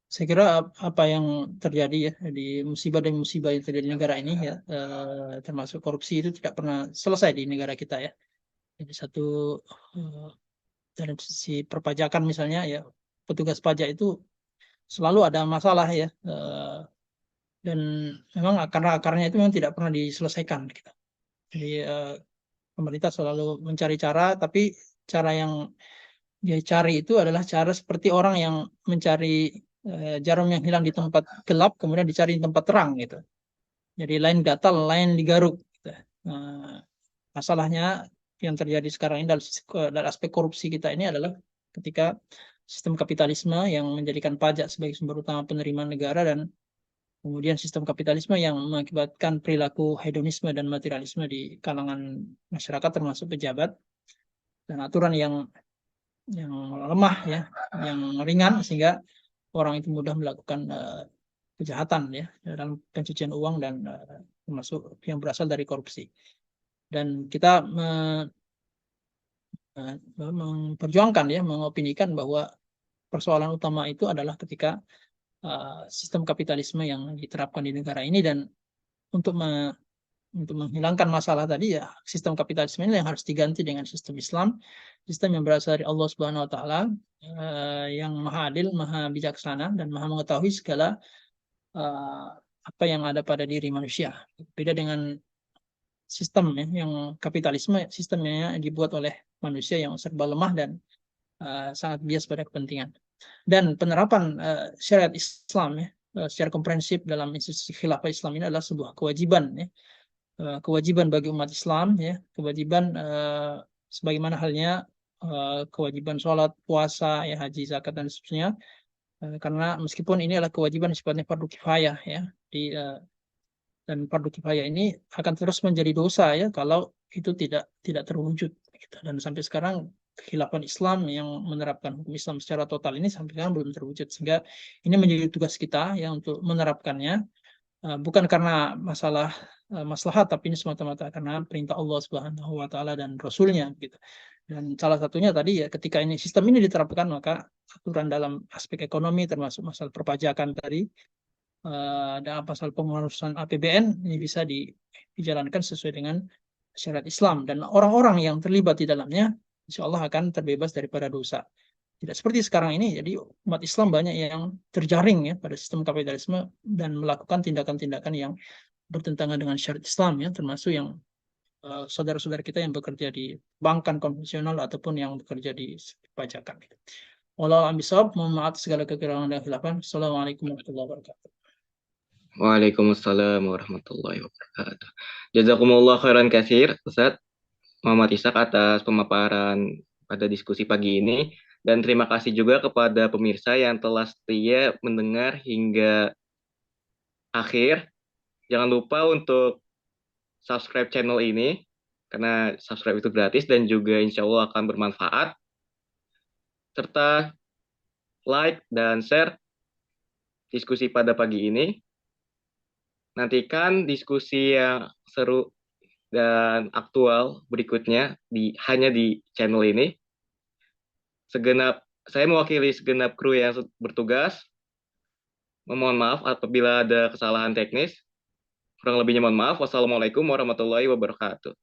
saya kira apa yang terjadi ya di musibah dan musibah yang terjadi di negara ini ya, termasuk korupsi itu tidak pernah selesai di negara kita ya. Jadi satu eh, dari sisi perpajakan misalnya ya, petugas pajak itu selalu ada masalah ya, dan memang akar-akarnya itu memang tidak pernah diselesaikan gitu. Jadi pemerintah selalu mencari cara, tapi cara yang dia cari itu adalah cara seperti orang yang mencari jarum yang hilang di tempat gelap kemudian dicari di tempat terang gitu. Jadi lain gatal, lain digaruk gitu. Masalahnya yang terjadi sekarang ini dalam aspek korupsi kita ini adalah ketika sistem kapitalisme yang menjadikan pajak sebagai sumber utama penerimaan negara, dan kemudian sistem kapitalisme yang mengakibatkan perilaku hedonisme dan materialisme di kalangan masyarakat termasuk pejabat, dan aturan yang lemah ya, yang ringan sehingga orang itu mudah melakukan kejahatan ya dalam pencucian uang dan termasuk yang berasal dari korupsi. Dan kita memperjuangkan ya, mengopinikan bahwa persoalan utama itu adalah ketika sistem kapitalisme yang diterapkan di negara ini, dan untuk untuk menghilangkan masalah tadi ya, sistem kapitalisme ini yang harus diganti dengan sistem Islam, sistem yang berasal dari Allah Subhanahu wa taala, yang maha adil, maha bijaksana dan maha mengetahui segala apa yang ada pada diri manusia. Beda dengan sistem ya, yang kapitalisme, sistemnya dibuat oleh manusia yang serba lemah dan sangat bias pada kepentingan. Dan penerapan syariat Islam ya, secara komprehensif dalam institusi khilafah Islam ini adalah sebuah kewajiban, ya. Kewajiban bagi umat Islam, ya, kewajiban sebagaimana halnya kewajiban sholat, puasa, ya, haji, zakat dan seterusnya. Karena meskipun ini adalah kewajiban sifatnya fardu kifayah, ya, dan fardu kifayah ini akan terus menjadi dosa, ya, kalau itu tidak terwujud, gitu. Dan sampai sekarang kekhilafan Islam yang menerapkan hukum Islam secara total ini sampai sekarang belum terwujud, sehingga ini menjadi tugas kita, ya, untuk menerapkannya. Bukan karena maslahat, tapi ini semata-mata karena perintah Allah Subhanahu wa taala dan Rasulnya, gitu. Dan salah satunya tadi, ya, ketika ini sistem ini diterapkan, maka aturan dalam aspek ekonomi termasuk masalah perpajakan tadi, dan pasal pengurusan APBN ini bisa dijalankan sesuai dengan syariat Islam, dan orang-orang yang terlibat di dalamnya insya Allah akan terbebas daripada dosa. Tidak seperti sekarang ini, jadi umat Islam banyak yang terjaring, ya, pada sistem kapitalisme dan melakukan tindakan-tindakan yang bertentangan dengan syariat Islam, ya, termasuk yang saudara-saudara kita yang bekerja di bankan konvensional ataupun yang bekerja di pajakan. Wallahu a'lam bishawab. Mohon maaf segala kekurangan dan khilafan. Assalamualaikum warahmatullahi wabarakatuh. Waalaikumsalam warahmatullahi wabarakatuh. Jazakumullah khairan katsir, Ustaz Muhammad Ishak atas pemaparan pada diskusi pagi ini. Dan terima kasih juga kepada pemirsa yang telah setia mendengar hingga akhir. Jangan lupa untuk subscribe channel ini, karena subscribe itu gratis dan juga insya Allah akan bermanfaat. Serta like dan share diskusi pada pagi ini. Nantikan diskusi yang seru dan aktual berikutnya hanya di channel ini. Saya mewakili segenap kru yang bertugas. Memohon maaf apabila ada kesalahan teknis. Kurang lebihnya mohon maaf. Wassalamualaikum warahmatullahi wabarakatuh.